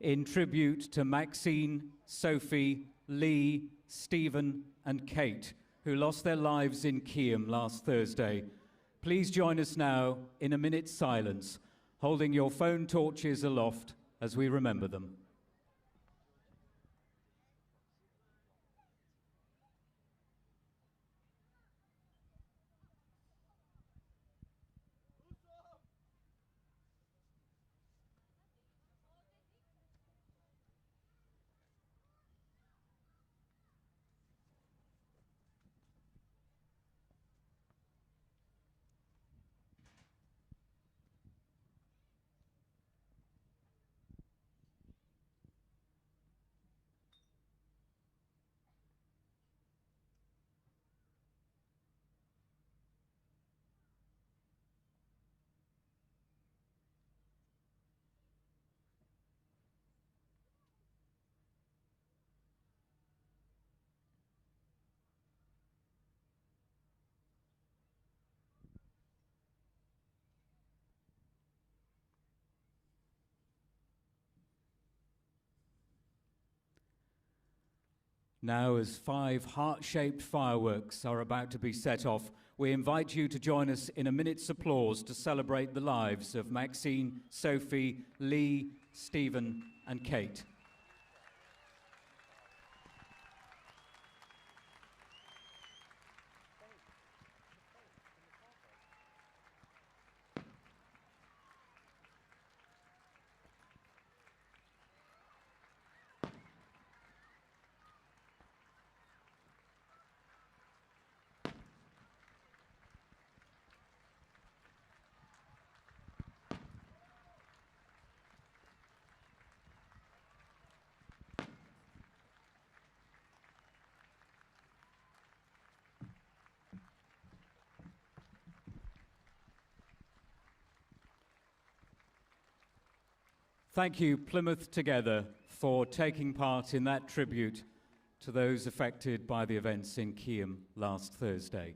in tribute to Maxine, Sophie, Lee, Stephen and Kate, who lost their lives in Keyham last Thursday. Please join us now in a minute's silence, holding your phone torches aloft as we remember them. Now, as 5 heart-shaped fireworks are about to be set off, we invite you to join us in a minute's applause to celebrate the lives of Maxine, Sophie, Lee, Stephen and Kate. Thank you, Plymouth Together, for taking part in that tribute to those affected by the events in Keyham last Thursday.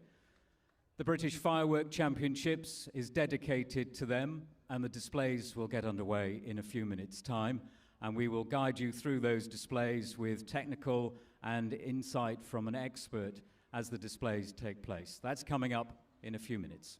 The British Firework Championships is dedicated to them, and the displays will get underway in a few minutes' time, and we will guide you through those displays with technical and insight from an expert as the displays take place. That's coming up in a few minutes.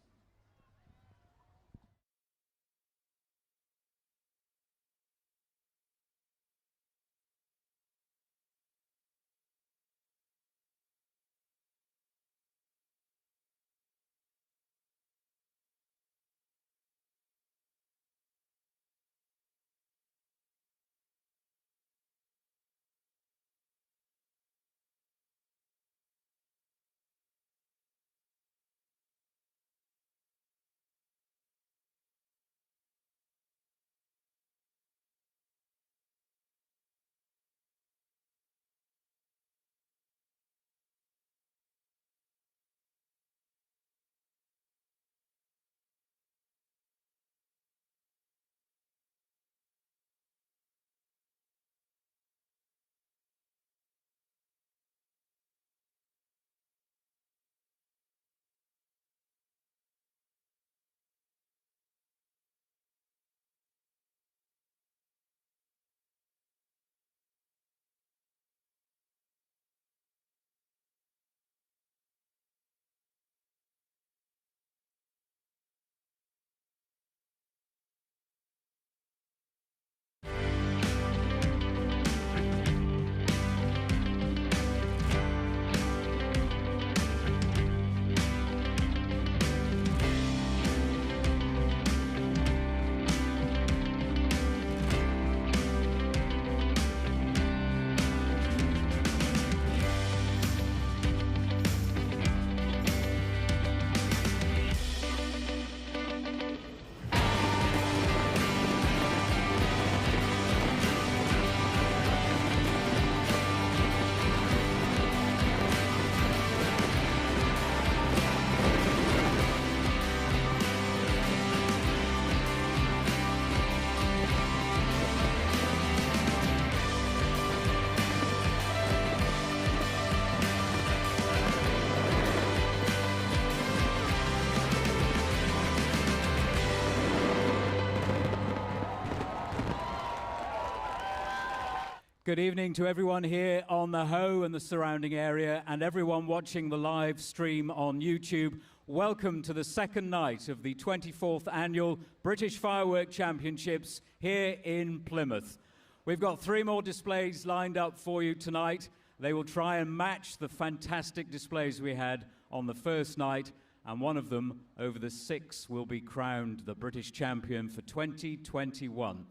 Good evening to everyone here on the Hoe and the surrounding area and everyone watching the live stream on YouTube. Welcome to the second night of the 24th Annual British Firework Championships here in Plymouth. We've got 3 more displays lined up for you tonight. They will try and match the fantastic displays we had on the first night, and one of them, over the 6, will be crowned the British champion for 2021.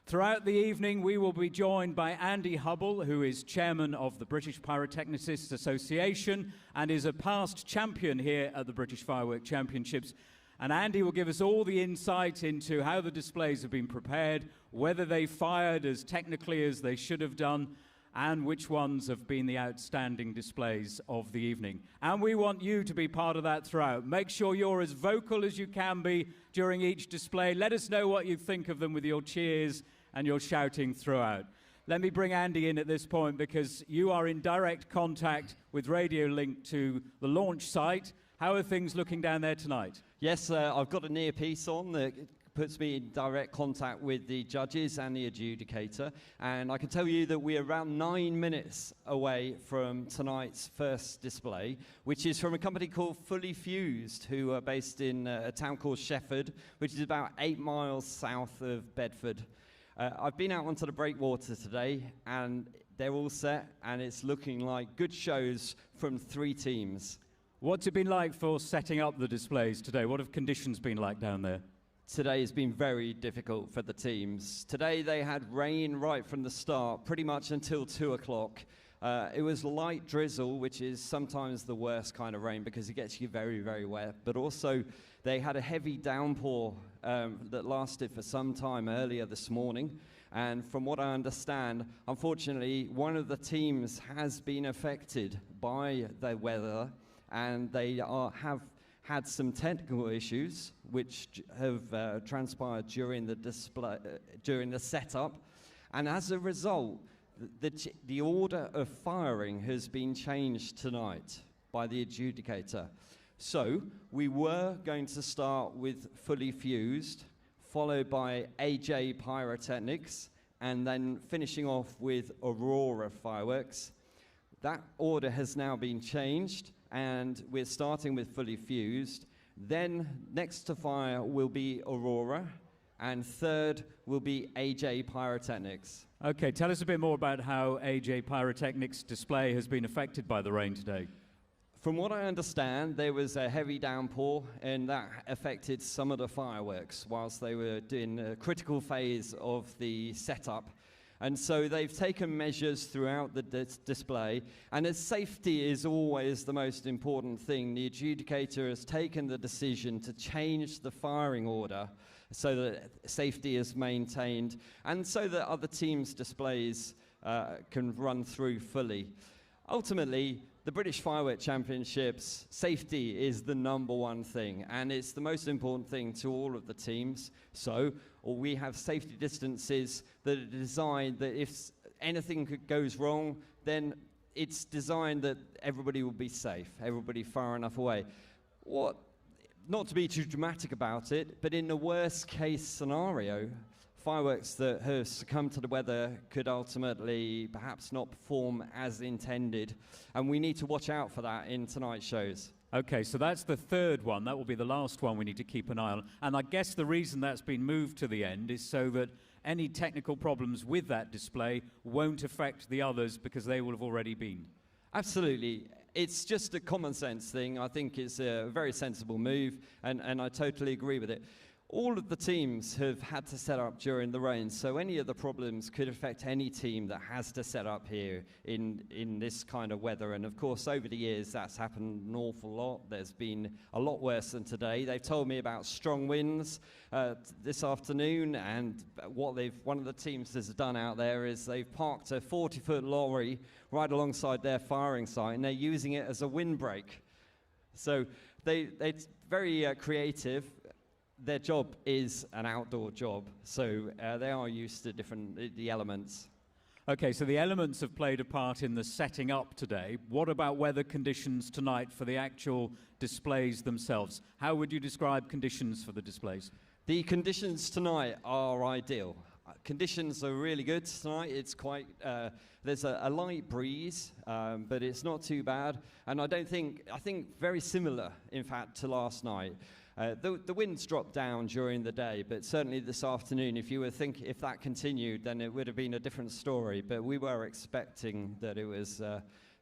Throughout the evening, we will be joined by Andy Hubble, who is chairman of the British Pyrotechnicists Association and is a past champion here at the British Firework Championships. And Andy will give us all the insight into how the displays have been prepared, whether they fired as technically as they should have done, and which ones have been the outstanding displays of the evening. And we want you to be part of that throughout. Make sure you're as vocal as you can be during each display. Let us know what you think of them with your cheers and your shouting throughout. Let me bring Andy in at this point because you are in direct contact with Radio Link to the launch site. How are things looking down there tonight? Yes, I've got a near piece on that puts me in direct contact with the judges and the adjudicator, and I can tell you that we're around 9 minutes away from tonight's first display, which is from a company called Fully Fused, who are based in a town called Shefford, which is about 8 miles south of Bedford. I've been out onto the breakwater today, and they're all set, and it's looking like good shows from 3 teams. What's it been like for setting up the displays today? What have conditions been like down there? Today has been very difficult for the teams. Today they had rain right from the start, pretty much until 2 o'clock. It was light drizzle, which is sometimes the worst kind of rain because it gets you very, very wet. But also they had a heavy downpour that lasted for some time earlier this morning. And from what I understand, unfortunately, one of the teams has been affected by the weather, and they have had some technical issues which have transpired during the display, during the setup, and as a result, the order of firing has been changed tonight by the adjudicator. So we were going to start with Fully Fused, followed by AJ Pyrotechnics, and then finishing off with Aurora Fireworks. That order has now been changed, and we're starting with Fully Fused. Then next to fire will be Aurora, and third will be AJ Pyrotechnics. Okay, tell us a bit more about how AJ Pyrotechnics display has been affected by the rain today. From what I understand, there was a heavy downpour, and that affected some of the fireworks whilst they were doing a critical phase of the setup. And so they've taken measures throughout the display, and as safety is always the most important thing, the adjudicator has taken the decision to change the firing order so that safety is maintained and so that other teams' displays can run through fully. Ultimately, the British Firework Championships, safety is the #1 thing, and it's the most important thing to all of the teams. So we have safety distances that are designed that if anything goes wrong, then it's designed that everybody will be safe, everybody far enough away. Not to be too dramatic about it, but in the worst case scenario, fireworks that have succumbed to the weather could ultimately perhaps not perform as intended, and we need to watch out for that in tonight's shows. Okay, so that's the third one. That will be the last one we need to keep an eye on. And I guess the reason that's been moved to the end is so that any technical problems with that display won't affect the others because they will have already been. Absolutely. It's just a common sense thing. I think it's a very sensible move, and I totally agree with it. All of the teams have had to set up during the rain, so any of the problems could affect any team that has to set up here in this kind of weather. And of course, over the years, that's happened an awful lot. There's been a lot worse than today. They've told me about strong winds this afternoon, and one of the teams has done out there is they've parked a 40-foot lorry right alongside their firing site, and they're using it as a windbreak. So they're very creative. Their job is an outdoor job, so they are used to the elements. Okay, so the elements have played a part in the setting up today. What about weather conditions tonight for the actual displays themselves? How would you describe conditions for the displays? The conditions tonight are ideal. Conditions are really good tonight. It's quite, there's a light breeze, but it's not too bad. And I think very similar, in fact, to last night. The winds dropped down during the day, but certainly this afternoon, if that continued, then it would have been a different story. But we were expecting that it was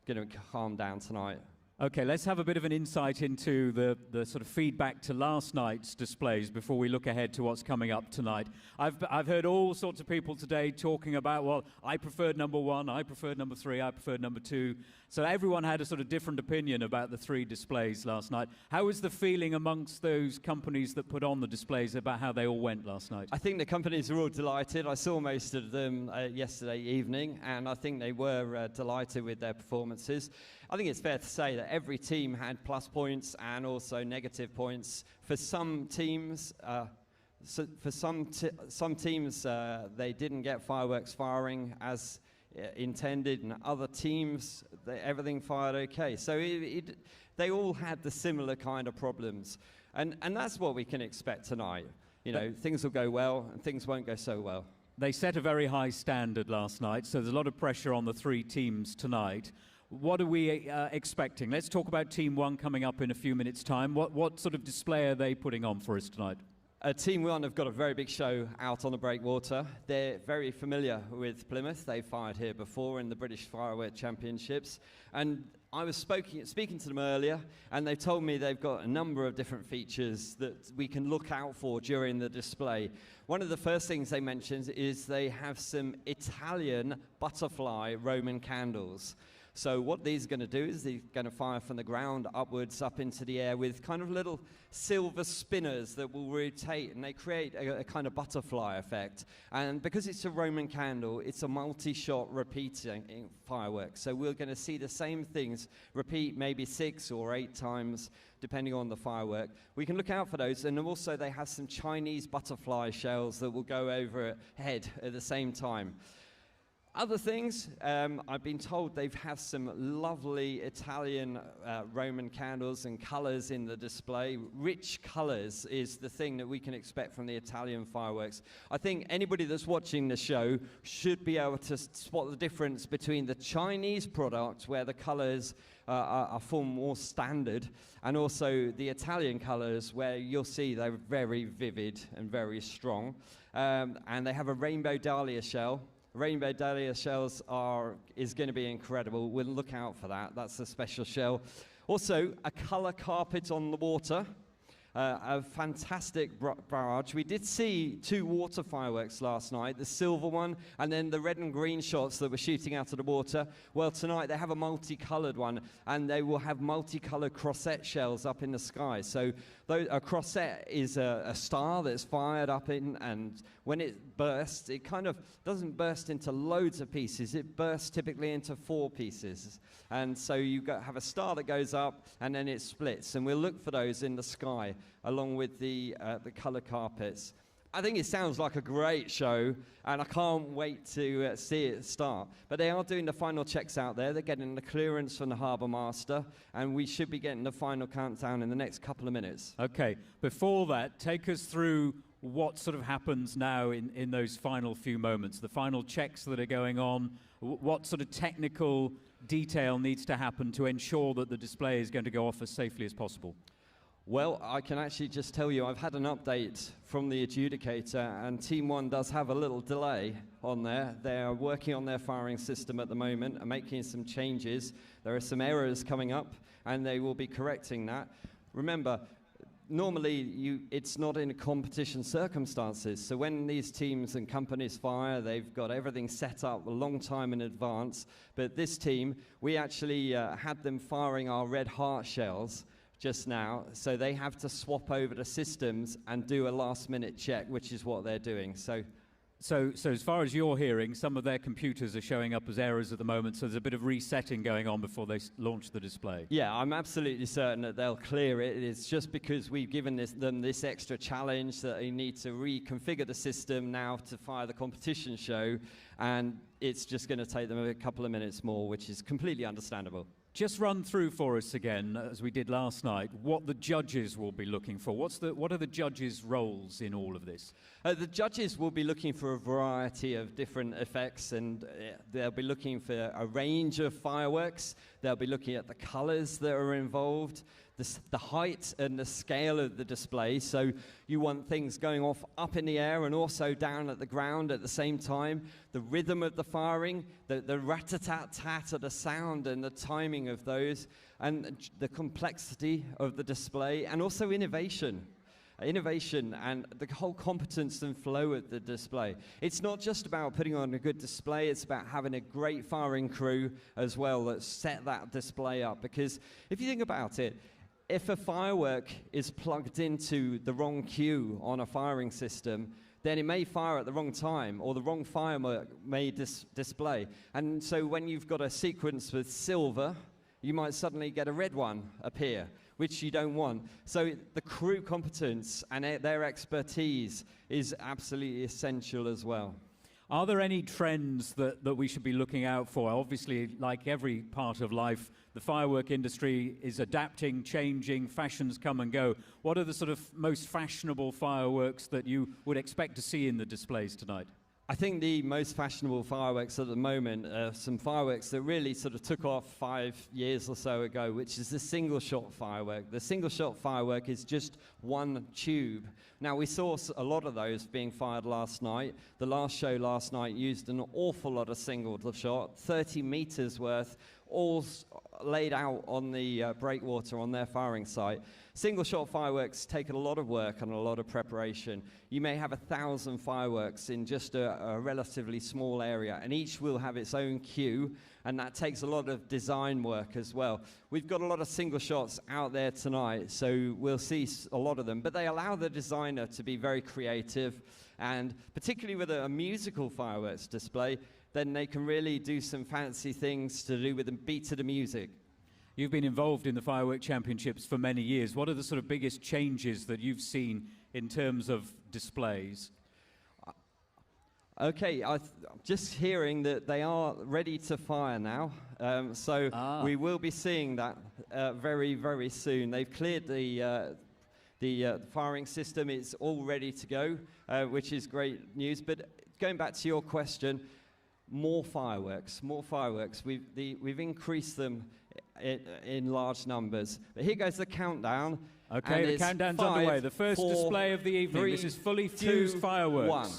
going to calm down tonight. Okay, let's have a bit of an insight into the sort of feedback to last night's displays before we look ahead to what's coming up tonight. I've heard all sorts of people today talking about, well, I preferred number 1, I preferred number 3, I preferred number 2. So everyone had a sort of different opinion about the 3 displays last night. How was the feeling amongst those companies that put on the displays about how they all went last night? I think the companies are all delighted. I saw most of them yesterday evening, and I think they were delighted with their performances. I think it's fair to say that every team had plus points and also negative points. For some teams, some teams they didn't get fireworks firing as intended, and other teams, everything fired okay. So they all had the similar kind of problems. And that's what we can expect tonight. You know, things will go well and things won't go so well. They set a very high standard last night, so there's a lot of pressure on the 3 teams tonight. What are we expecting? Let's talk about Team 1 coming up in a few minutes' time. What sort of display are they putting on for us tonight? Team 1 have got a very big show out on the breakwater. They're very familiar with Plymouth. They fired here before in the British Firework Championships. And I was speaking to them earlier, and they told me they've got a number of different features that we can look out for during the display. One of the first things they mentioned is they have some Italian butterfly Roman candles. So what these are going to do is they're going to fire from the ground upwards up into the air with kind of little silver spinners that will rotate, and they create a kind of butterfly effect. And because it's a Roman candle, it's a multi-shot repeating firework. So we're going to see the same things repeat maybe 6 or 8 times, depending on the firework. We can look out for those. And also they have some Chinese butterfly shells that will go overhead at the same time. Other things, I've been told they have some lovely Italian Roman candles and colours in the display. Rich colours is the thing that we can expect from the Italian fireworks. I think anybody that's watching the show should be able to spot the difference between the Chinese product, where the colours are far more standard, and also the Italian colours, where you'll see they're very vivid and very strong. And they have a rainbow dahlia shell. Rainbow dahlia shells is going to be incredible. We'll look out for that. That's a special shell. Also, a colour carpet on the water. A fantastic barrage. We did see 2 water fireworks last night, the silver one and then the red and green shots that were shooting out of the water. Well, tonight they have a multicoloured one, and they will have multicoloured crossette shells up in the sky. So a crossette is a star that's fired up in, and when it bursts, it kind of doesn't burst into loads of pieces. It bursts typically into 4 pieces. And so you have a star that goes up, and then it splits. And we'll look for those in the sky, along with the colour carpets. I think it sounds like a great show, and I can't wait to see it start. But they are doing the final checks out there. They're getting the clearance from the harbour master, and we should be getting the final countdown in the next couple of minutes. Okay, before that, take us through what sort of happens now in those final few moments, the final checks that are going on. What sort of technical detail needs to happen to ensure that the display is going to go off as safely as possible? Well, I can actually just tell you I've had an update from the adjudicator, and Team 1 does have a little delay on there. They are working on their firing system at the moment and making some changes. There are some errors coming up, and they will be correcting that. Remember, normally it's not in competition circumstances. So when these teams and companies fire, they've got everything set up a long time in advance. But this team, we actually had them firing our red heart shells just now, so they have to swap over the systems and do a last-minute check, which is what they're doing. So as far as you're hearing, some of their computers are showing up as errors at the moment, so there's a bit of resetting going on before they launch the display. Yeah, I'm absolutely certain that they'll clear it. It's just because we've given them this extra challenge that they need to reconfigure the system now to fire the competition show, and it's just going to take them a couple of minutes more, which is completely understandable. Just run through for us again, as we did last night, what the judges will be looking for. What are the judges' roles in all of this? The judges will be looking for a variety of different effects, and they'll be looking for a range of fireworks. They'll be looking at the colours that are involved, the height and the scale of the display. So you want things going off up in the air and also down at the ground at the same time. The rhythm of the firing, the rat-a-tat-tat of the sound and the timing of those, and the complexity of the display, and also innovation and the whole competence and flow of the display. It's not just about putting on a good display, it's about having a great firing crew as well that set that display up. Because if you think about it, if a firework is plugged into the wrong cue on a firing system, then it may fire at the wrong time, or the wrong firework may display. And so when you've got a sequence with silver, you might suddenly get a red one appear, which you don't want. So the crew competence and their expertise is absolutely essential as well. Are there any trends that we should be looking out for? Obviously, like every part of life, the firework industry is adapting, changing, fashions come and go. What are the sort of most fashionable fireworks that you would expect to see in the displays tonight? I think the most fashionable fireworks at the moment are some fireworks that really sort of took off 5 years or so ago, which is the single-shot firework. The single-shot firework is just one tube. Now, we saw a lot of those being fired last night. The last show last night used an awful lot of single-shot, 30 meters worth, all laid out on the breakwater on their firing site. Single-shot fireworks take a lot of work and a lot of preparation. You may have 1,000 fireworks in just a relatively small area, and each will have its own cue, and that takes a lot of design work as well. We've got a lot of single shots out there tonight, so we'll see a lot of them, but they allow the designer to be very creative, and particularly with a musical fireworks display, then they can really do some fancy things to do with the beat of the music. You've been involved in the Firework Championships for many years. What are the sort of biggest changes that you've seen in terms of displays? Okay, I'm just hearing that they are ready to fire now. We will be seeing that very, very soon. They've cleared the firing system. It's all ready to go, which is great news. But going back to your question, more fireworks. We've increased them in large numbers. But here goes the countdown. Okay, the countdown's underway. The first display of the evening. 3, this is fully fused 2, fireworks. 1.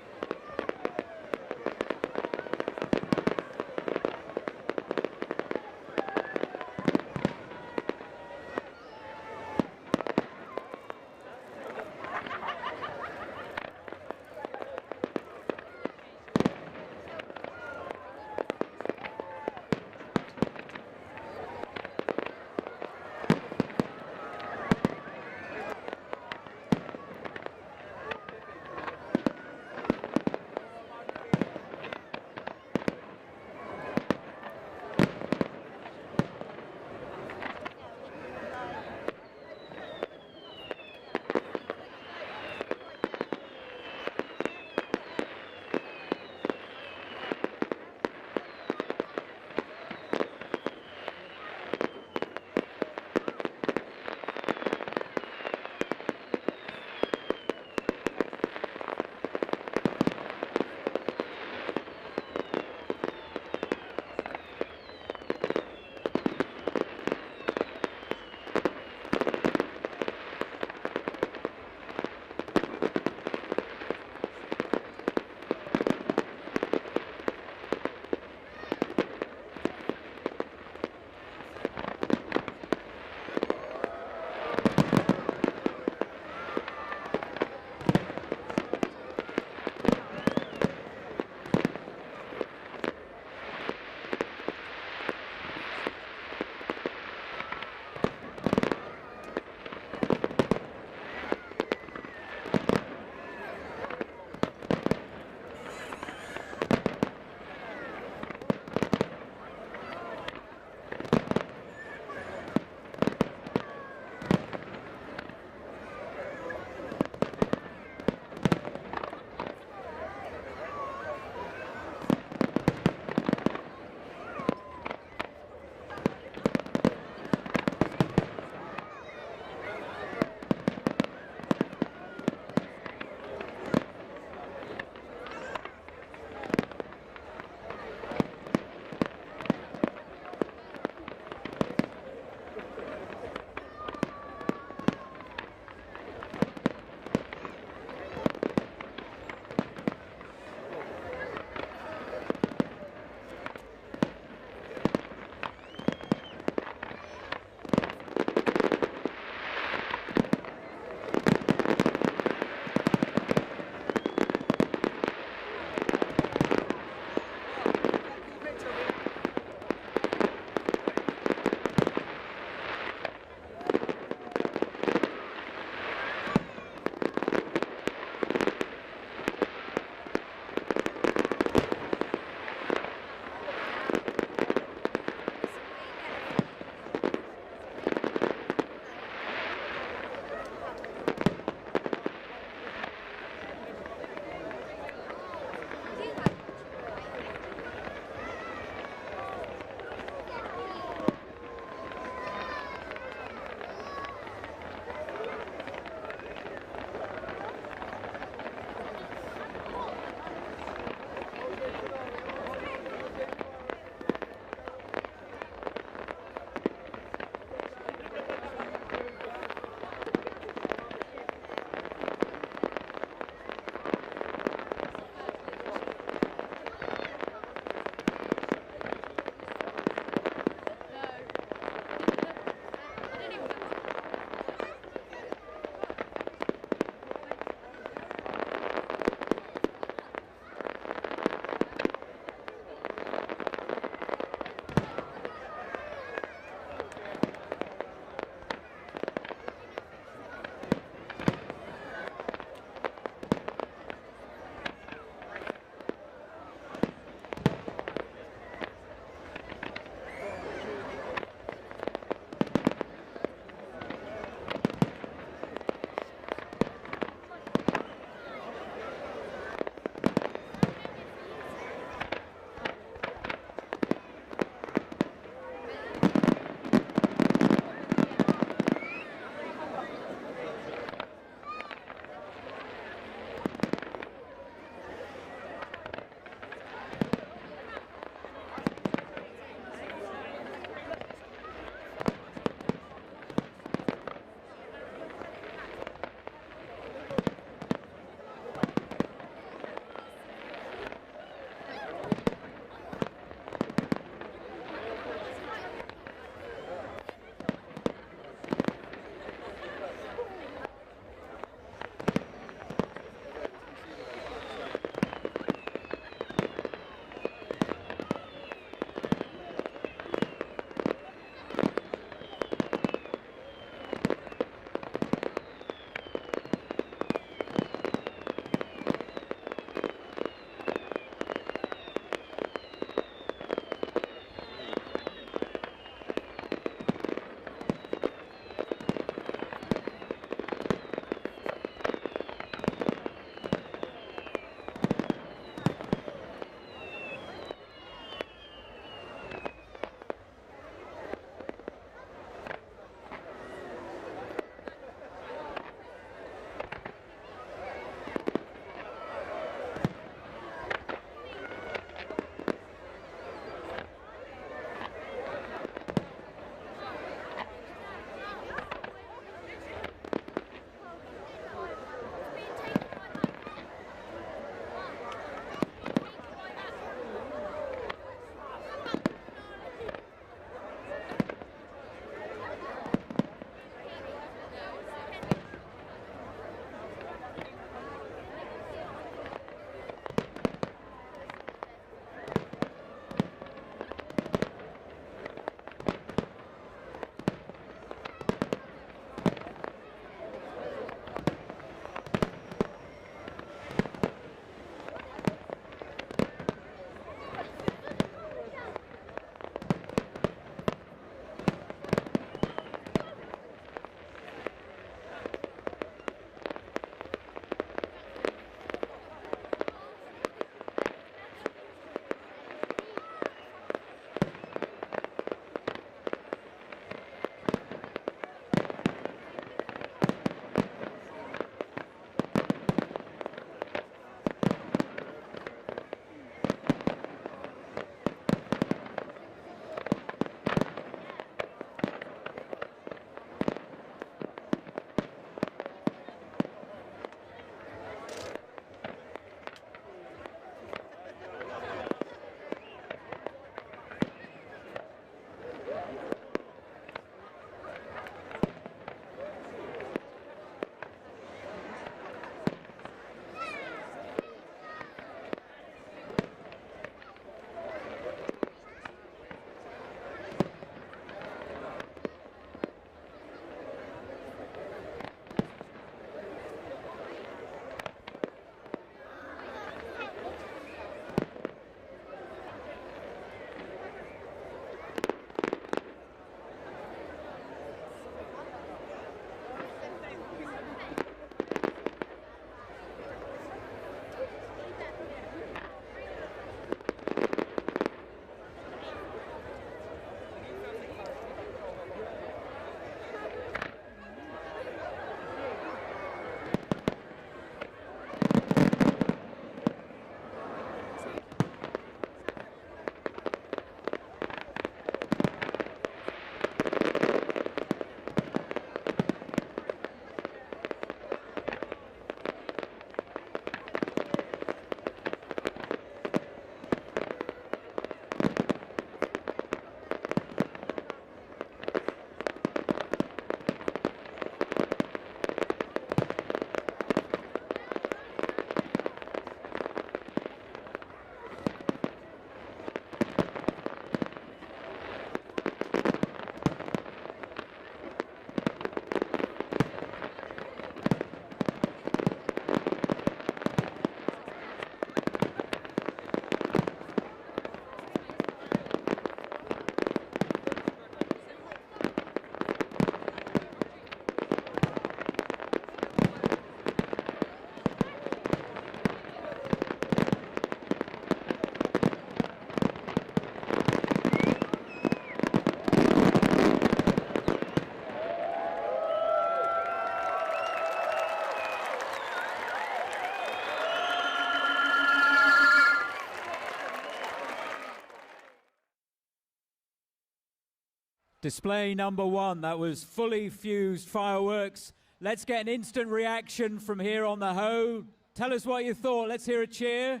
Display number 1, that was fully fused fireworks. Let's get an instant reaction from here on the Hoe. Tell us what you thought. Let's hear a cheer.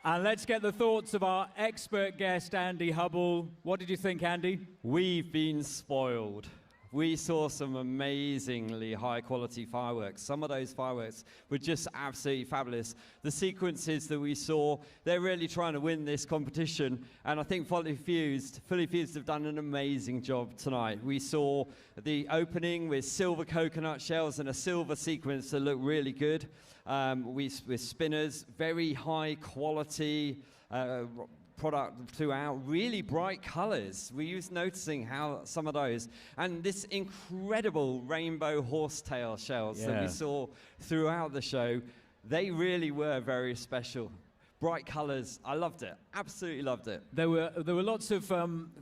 And let's get the thoughts of our expert guest, Andy Hubble. What did you think, Andy? We've been spoiled. We saw some amazingly high-quality fireworks. Some of those fireworks were just absolutely fabulous. The sequences that we saw, they're really trying to win this competition, and I think Fully Fused have done an amazing job tonight. We saw the opening with silver coconut shells and a silver sequence that looked really good. With spinners, very high-quality product throughout, really bright colors. We was noticing how some of those, and this incredible rainbow horsetail shells that we saw throughout the show, they really were very special. Bright colors, I loved it, absolutely loved it. There were lots of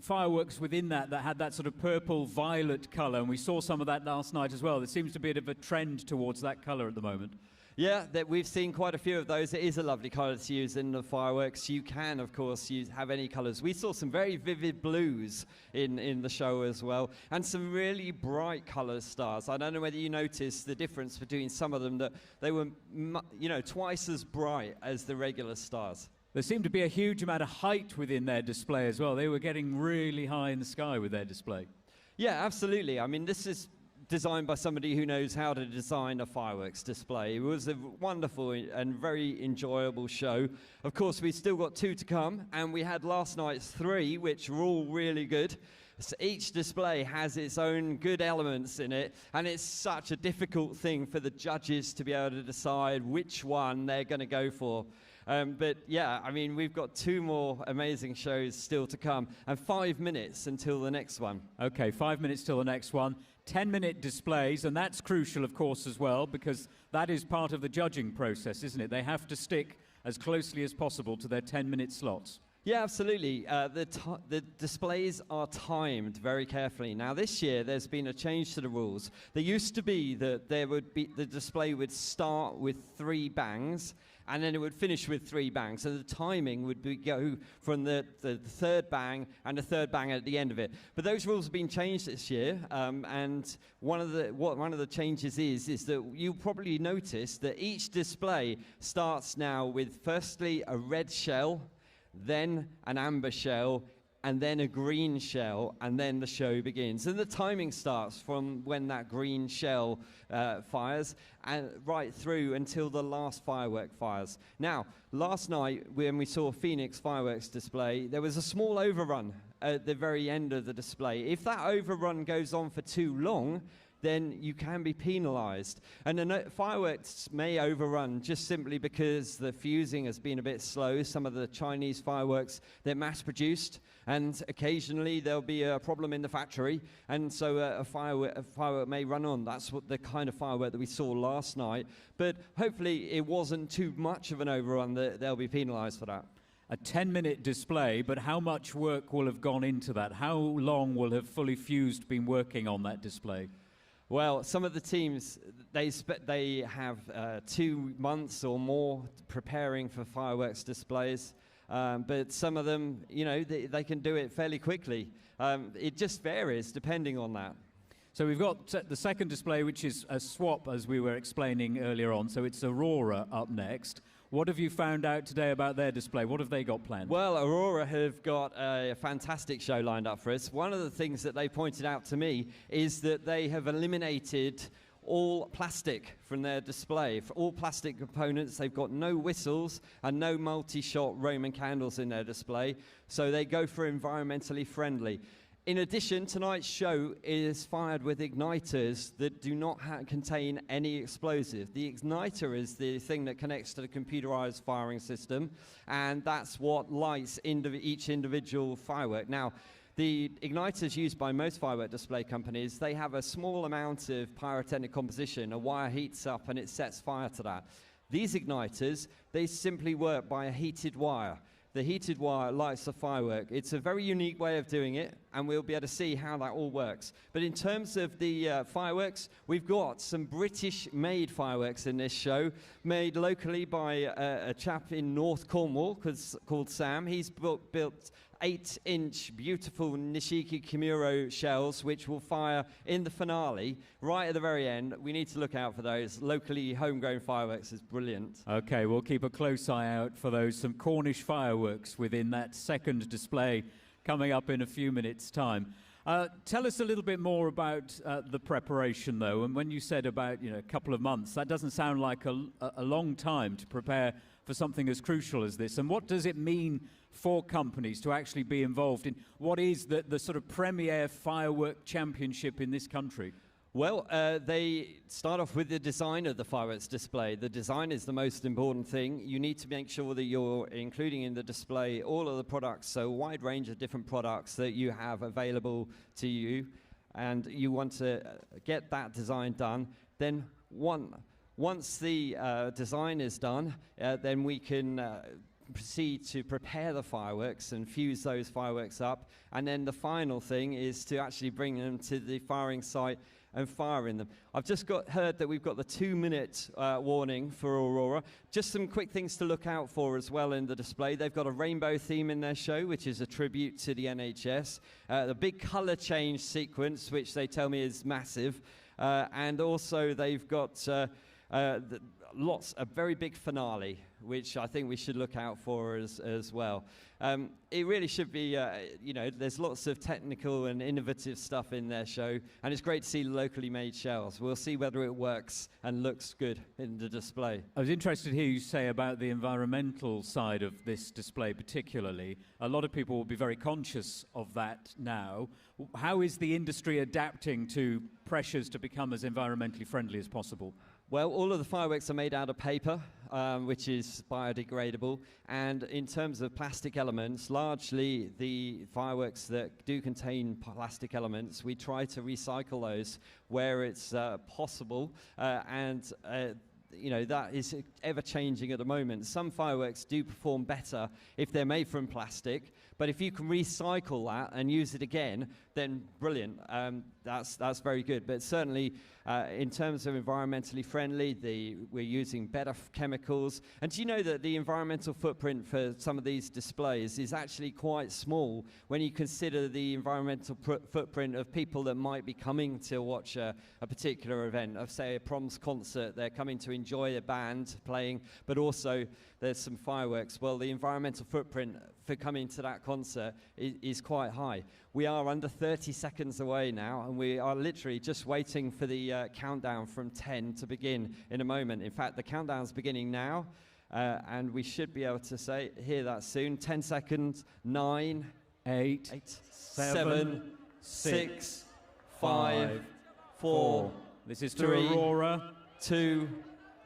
fireworks within that had that sort of purple-violet color, and we saw some of that last night as well. There seems to be a bit of a trend towards that color at the moment. Yeah, that we've seen quite a few of those. It is a lovely colour to use in the fireworks. You can, of course, have any colours. We saw some very vivid blues in the show as well, and some really bright colour stars. I don't know whether you noticed the difference between some of them, that they were, twice as bright as the regular stars. There seemed to be a huge amount of height within their display as well. They were getting really high in the sky with their display. Yeah, absolutely. I mean, this is designed by somebody who knows how to design a fireworks display. It was a wonderful and very enjoyable show. Of course, we've still got 2 to come, and we had last night's 3, which were all really good. So each display has its own good elements in it, and it's such a difficult thing for the judges to be able to decide which one they're going to go for. But yeah, I mean, we've got 2 more amazing shows still to come, and 5 minutes until the next one. Okay, 5 minutes till the next one. 10-minute displays, and that's crucial, of course, as well, because that is part of the judging process, isn't it? They have to stick as closely as possible to their 10-minute slots. Yeah, absolutely. The displays are timed very carefully. Now, this year, there's been a change to the rules. There used to be that the display would start with 3 bangs, and then it would finish with 3 bangs. And the timing would go from the 3rd bang and the 3rd bang at the end of it. But those rules have been changed this year, and one of the changes is that you'll probably notice that each display starts now with firstly a red shell, then an amber shell, and then a green shell, and then the show begins. And the timing starts from when that green shell fires, and right through until the last firework fires. Now, last night, when we saw Phoenix fireworks display, there was a small overrun at the very end of the display. If that overrun goes on for too long, then you can be penalised. And the fireworks may overrun just simply because the fusing has been a bit slow. Some of the Chinese fireworks, they're mass-produced, and occasionally there'll be a problem in the factory, and so a firework may run on. That's what the kind of firework that we saw last night. But hopefully it wasn't too much of an overrun that they'll be penalised for that. A 10-minute display, but how much work will have gone into that? How long will have Fully Fused been working on that display? Well, some of the teams, they have 2 months or more preparing for fireworks displays, but some of them, they can do it fairly quickly. It just varies depending on that. So we've got the second display, which is a swap, as we were explaining earlier on. So it's Aurora up next. What have you found out today about their display? What have they got planned? Well, Aurora have got a fantastic show lined up for us. One of the things that they pointed out to me is that they have eliminated all plastic from their display. For all plastic components, they've got no whistles and no multi-shot Roman candles in their display, so they go for environmentally friendly. In addition, tonight's show is fired with igniters that do not contain any explosive. The igniter is the thing that connects to the computerized firing system, and that's what lights each individual firework. Now, the igniters used by most firework display companies, they have a small amount of pyrotechnic composition. A wire heats up and it sets fire to that. These igniters, they simply work by a heated wire. the heated wire lights the firework. It's a very unique way of doing it, and we'll be able to see how that all works. But in terms of the fireworks, we've got some British-made fireworks in this show, made locally by a chap in North Cornwall called Sam. He's built 8-inch beautiful Nishiki Kimuro shells, which will fire in the finale right at the very end. We need to look out for those. Locally homegrown fireworks is brilliant. Okay, we'll keep a close eye out for those. Some Cornish fireworks within that second display coming up in a few minutes' time. Tell us a little bit more about the preparation, though. And when you said about a couple of months, that doesn't sound like a long time to prepare for something as crucial as this. And what does it mean for companies to actually be involved in what is the sort of premier firework championship in this country? Well, they start off with the design of the fireworks display. The design is the most important thing. You need to make sure that you're including in the display all of the products, so a wide range of different products that you have available to you, and you want to get that design done. Then once the design is done, then we can proceed to prepare the fireworks and fuse those fireworks up, and then the final thing is to actually bring them to the firing site and firing them. I've just heard that we've got the 2-minute warning for Aurora. Just some quick things to look out for as well in the display. They've got a rainbow theme in their show, which is a tribute to the NHS. The big colour change sequence, which they tell me is massive, and also they've got a very big finale, which I think we should look out for as well. It really should be, there's lots of technical and innovative stuff in their show, and it's great to see locally made shells. We'll see whether it works and looks good in the display. I was interested to hear you say about the environmental side of this display particularly. A lot of people will be very conscious of that now. How is the industry adapting to pressures to become as environmentally friendly as possible? Well, all of the fireworks are made out of paper, which is biodegradable. And in terms of plastic elements, largely the fireworks that do contain plastic elements, we try to recycle those where it's possible. That is ever changing at the moment. Some fireworks do perform better if they're made from plastic, but if you can recycle that and use it again, then brilliant. That's very good. But certainly, in terms of environmentally friendly, we're using better chemicals. And do you know that the environmental footprint for some of these displays is actually quite small when you consider the environmental footprint of people that might be coming to watch a particular event, of say a proms concert. They're coming to enjoy a band playing, but also there's some fireworks. Well, the environmental footprint for coming to that concert is quite high. We are under 30 seconds away now, and we are literally just waiting for the countdown from 10 to begin in a moment. In fact, the countdown's beginning now, and we should be able to hear that soon. 10 seconds, 9, 8, 7, 6, 5, 4, this is to 3, Aurora. 2,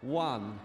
1.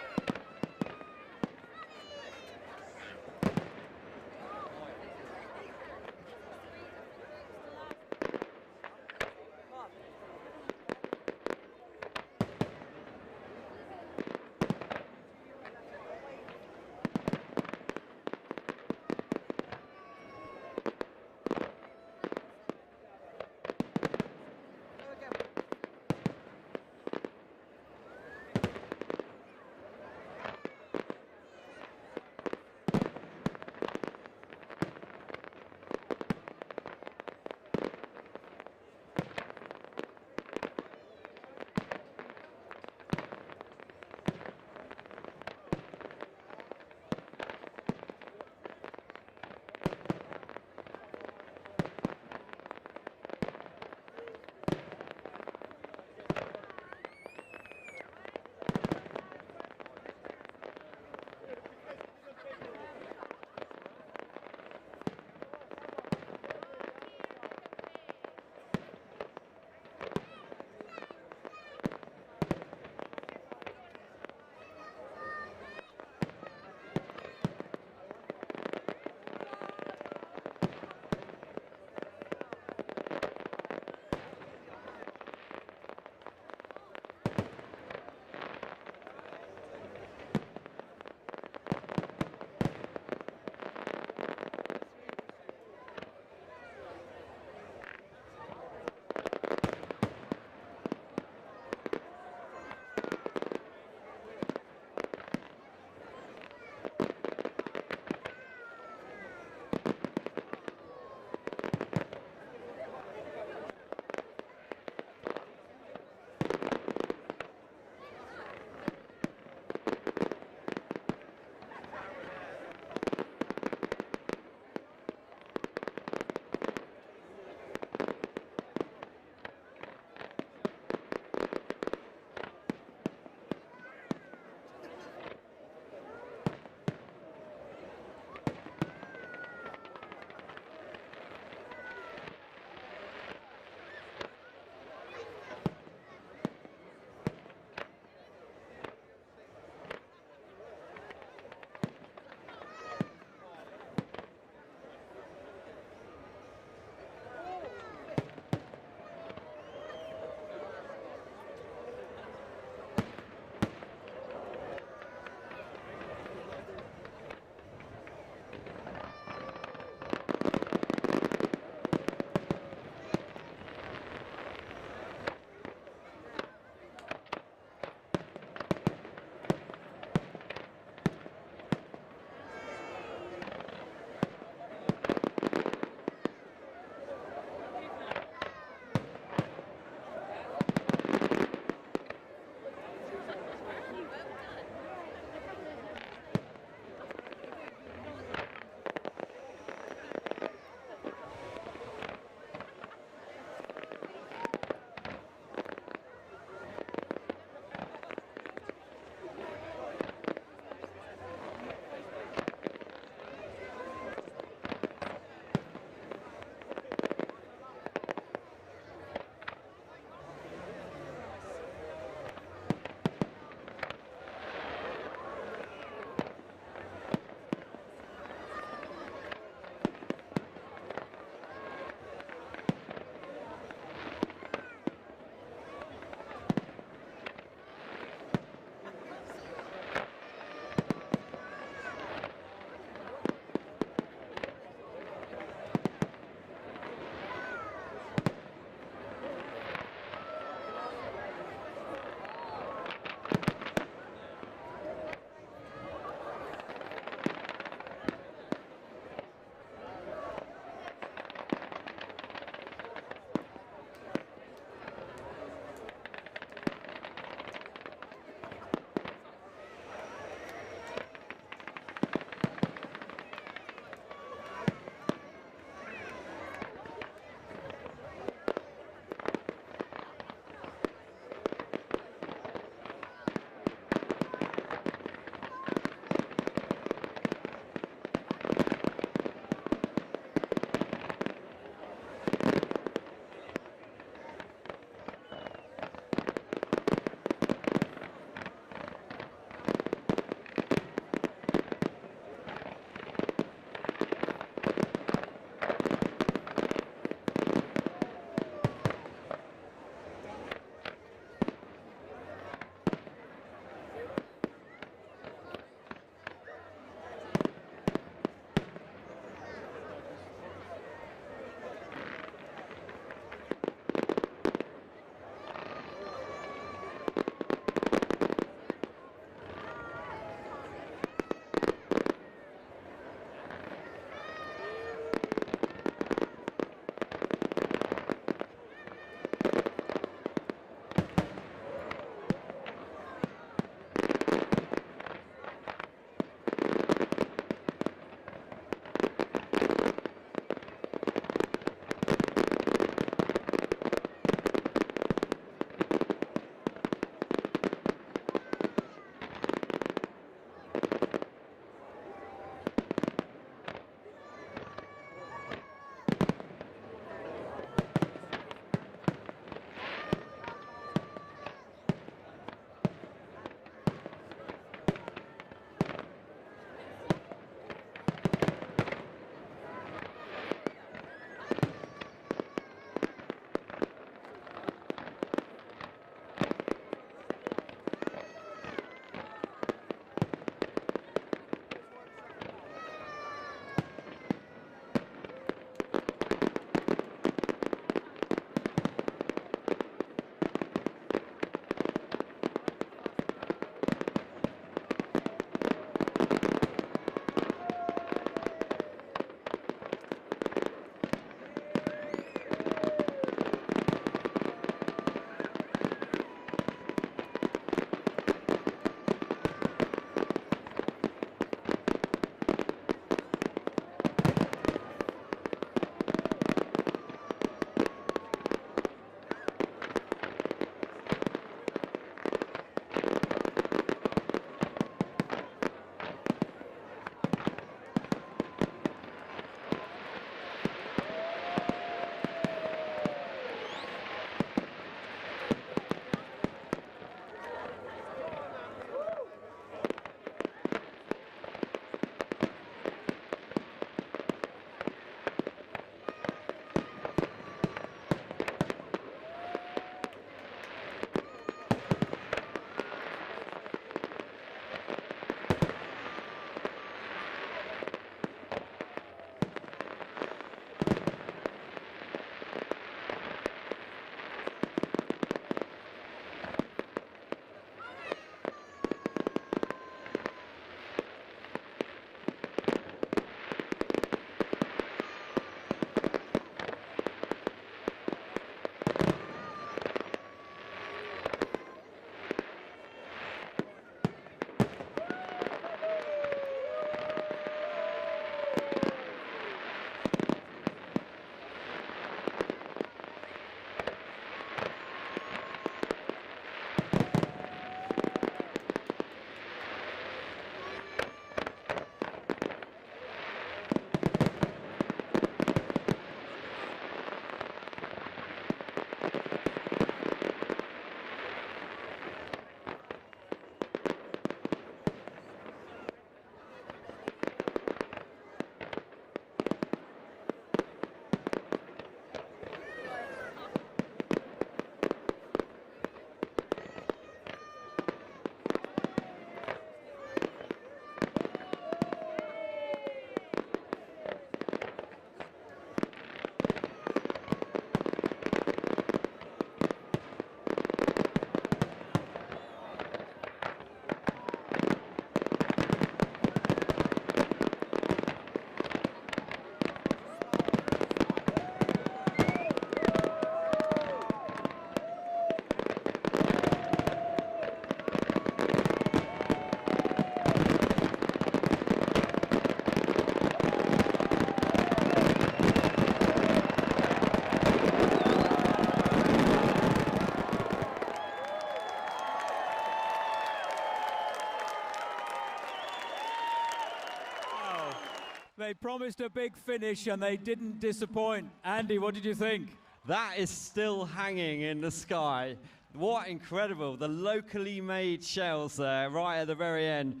They promised a big finish and they didn't disappoint. Andy, what did you think? That is still hanging in the sky. What incredible, the locally made shells there right at the very end.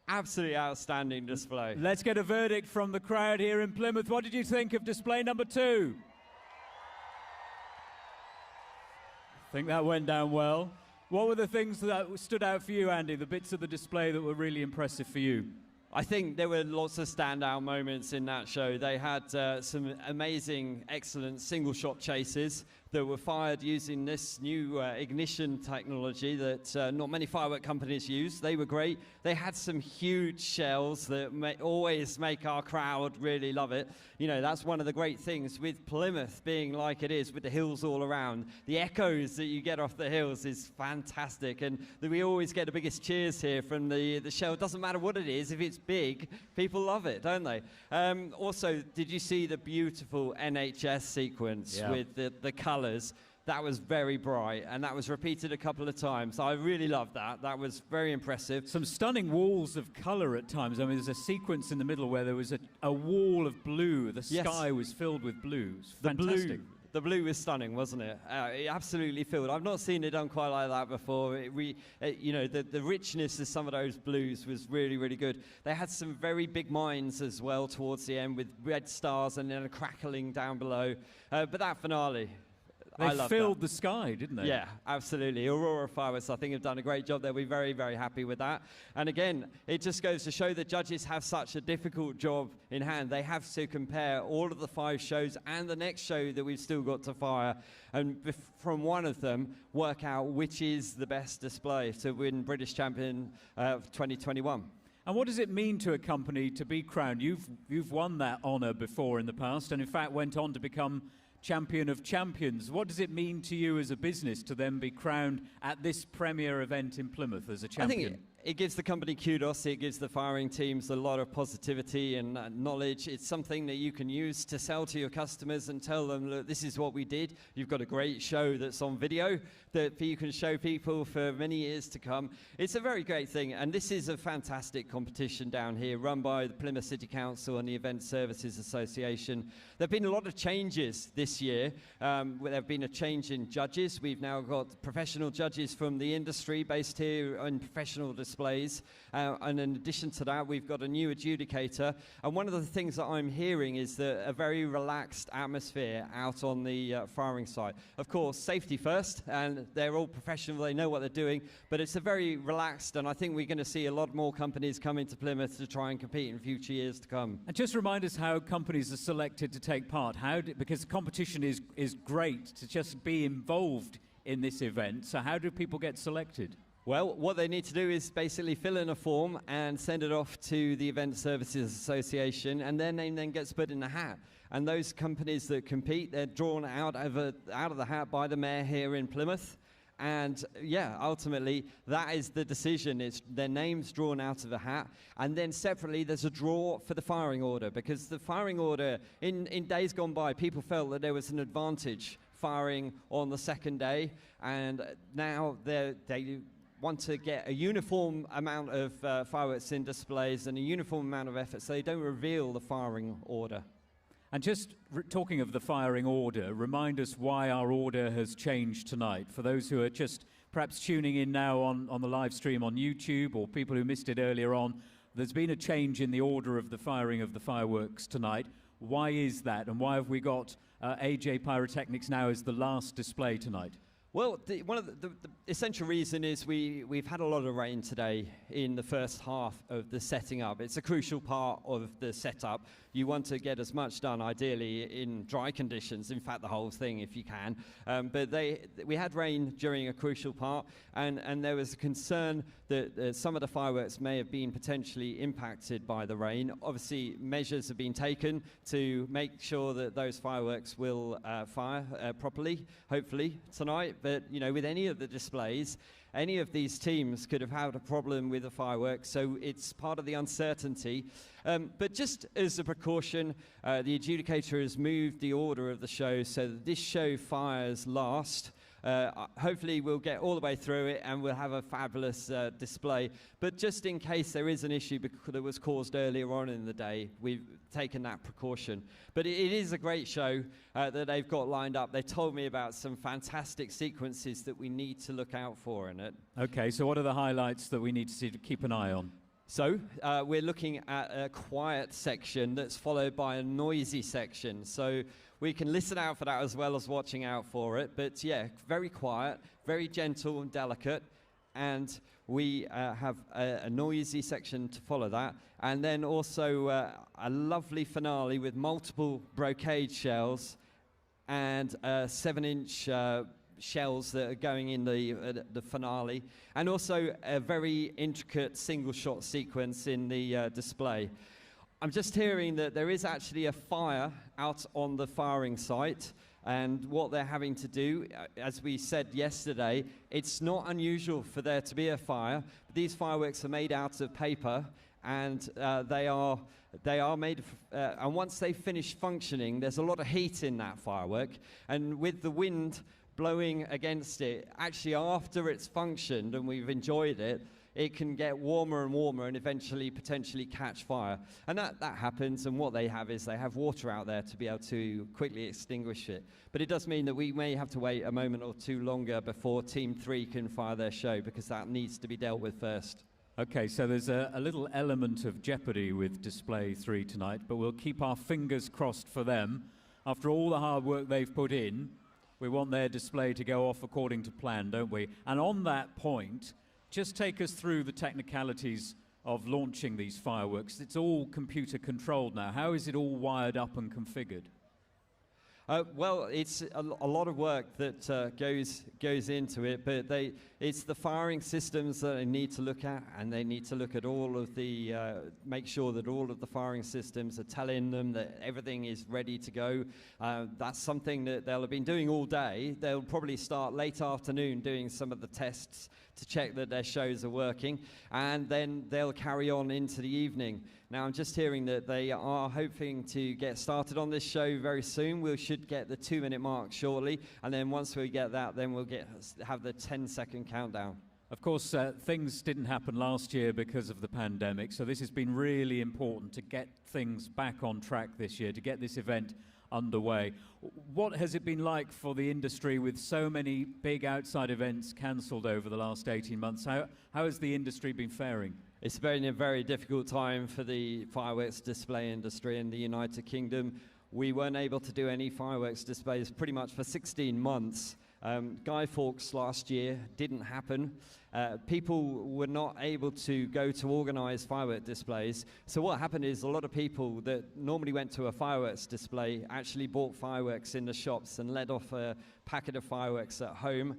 Absolutely outstanding display. Let's get a verdict from the crowd here in Plymouth. What did you think of display number 2? I think that went down well. What were the things that stood out for you, Andy, the bits of the display that were really impressive for you? I think there were lots of standout moments in that show. They had some amazing, excellent single-shot chases that were fired using this new ignition technology that not many firework companies use. They were great. They had some huge shells that always make our crowd really love it. You know, that's one of the great things with Plymouth being like it is, with the hills all around. The echoes that you get off the hills is fantastic, and we always get the biggest cheers here from the shell. It doesn't matter what it is. If it's big, people love it, don't they? Also, did you see the beautiful NHS sequence with the colours? That was very bright, and that was repeated a couple of times. I really loved that. That was very impressive. Some stunning walls of colour at times. I mean, there's a sequence in the middle where there was a wall of blue. The sky was filled with blues. Fantastic. The blue was stunning, wasn't it? It absolutely filled. I've not seen it done quite like that before. You know, the richness of some of those blues was really, really good. They had some very big mines as well towards the end with red stars and then a crackling down below. But that finale, they filled the sky, didn't they? Yeah, absolutely. Aurora Fireworks, I think, have done a great job. They'll be very, very happy with that. And again, it just goes to show that judges have such a difficult job in hand. They have to compare all of the 5 shows and the next show that we've still got to fire, and from one of them, work out which is the best display to win British Champion of 2021. And what does it mean to a company to be crowned? You've won that honour before in the past, and in fact went on to become Champion of Champions. What does it mean to you as a business to then be crowned at this premier event in Plymouth as a champion? I think it gives the company kudos. It gives the firing teams a lot of positivity and knowledge. It's something that you can use to sell to your customers and tell them, look, this is what we did. You've got a great show that's on video that you can show people for many years to come. It's a very great thing, and this is a fantastic competition down here run by the Plymouth City Council and the Event Services Association. There have been a lot of changes this year. There have been a change in judges. We've now got professional judges from the industry based here on professional displays. And in addition to that, we've got a new adjudicator. And one of the things that I'm hearing is that a very relaxed atmosphere out on the firing side. Of course, safety first, and they're all professional. They know what they're doing. But it's a very relaxed, and I think we're going to see a lot more companies coming to Plymouth to try and compete in future years to come. And just remind us how companies are selected to take part. Because the competition is great to just be involved in this event. So how do people get selected? Well, what they need to do is basically fill in a form and send it off to the Event Services Association, and their name then gets put in the hat. And those companies that compete, they're drawn out of the hat by the mayor here in Plymouth. And yeah, ultimately, that is the decision. It's their names drawn out of the hat. And then separately, there's a draw for the firing order, because the firing order, in days gone by, people felt that there was an advantage firing on the second day. And now they want to get a uniform amount of fireworks in displays and a uniform amount of effort, so they don't reveal the firing order. And just talking of the firing order, remind us why our order has changed tonight. For those who are just perhaps tuning in now on the live stream on YouTube, or people who missed it earlier on, there's been a change in the order of the firing of the fireworks tonight. Why is that, and why have we got AJ Pyrotechnics now as the last display tonight? Well, one of the essential reason is we've had a lot of rain today in the first half of the setting up. It's a crucial part of the setup. You want to get as much done, ideally, in dry conditions, in fact, the whole thing, if you can. But we had rain during a crucial part, and there was a concern that some of the fireworks may have been potentially impacted by the rain. Obviously, measures have been taken to make sure that those fireworks will fire properly, hopefully, tonight. But, you know, with any of the displays, any of these teams could have had a problem with the fireworks, so it's part of the uncertainty. But just as a precaution, the adjudicator has moved the order of the show so that this show fires last. Hopefully we'll get all the way through it and we'll have a fabulous display. But just in case there is an issue that was caused earlier on in the day, we've taken that precaution. But it is a great show that they've got lined up. They told me about some fantastic sequences that we need to look out for in it. Okay, so what are the highlights that we need to see to keep an eye on? So we're looking at a quiet section that's followed by a noisy section. So we can listen out for that as well as watching out for it. But yeah, very quiet, very gentle and delicate. And we have a noisy section to follow that. And then also a lovely finale with multiple brocade shells and 7-inch shells that are going in the finale, and also a very intricate single shot sequence in the display. I'm just hearing that there is actually a fire out on the firing site, and what they're having to do, as we said yesterday, it's not unusual for there to be a fire. These fireworks are made out of paper, and they are made, and once they finish functioning, there's a lot of heat in that firework, and with the wind blowing against it, actually after it's functioned and we've enjoyed it, it can get warmer and warmer and eventually potentially catch fire. And that happens, and what they have is they have water out there to be able to quickly extinguish it. But it does mean that we may have to wait a moment or two longer before Team 3 can fire their show, because that needs to be dealt with first. Okay, so there's a little element of jeopardy with Display 3 tonight, but we'll keep our fingers crossed for them. After all the hard work they've put in, we want their display to go off according to plan, don't we? And on that point, just take us through the technicalities of launching these fireworks. It's all computer controlled now. How is it all wired up and configured? Well, it's a lot of work that goes into it, but it's the firing systems that they need to look at, and they need to look at all of the, make sure that all of the firing systems are telling them that everything is ready to go. That's something that they'll have been doing all day. They'll probably start late afternoon doing some of the tests to check that their shows are working, and then they'll carry on into the evening. Now, I'm just hearing that they are hoping to get started on this show very soon. We should get the 2-minute mark shortly, and then once we get that, then we'll have the 10-second countdown. Of course, things didn't happen last year because of the pandemic, so this has been really important to get things back on track this year, to get this event underway. What has it been like for the industry with so many big outside events cancelled over the last 18 months? How has the industry been faring? It's been a very difficult time for the fireworks display industry in the United Kingdom. We weren't able to do any fireworks displays pretty much for 16 months. Guy Fawkes last year didn't happen. People were not able to go to organise firework displays. So what happened is a lot of people that normally went to a fireworks display actually bought fireworks in the shops and let off a packet of fireworks at home.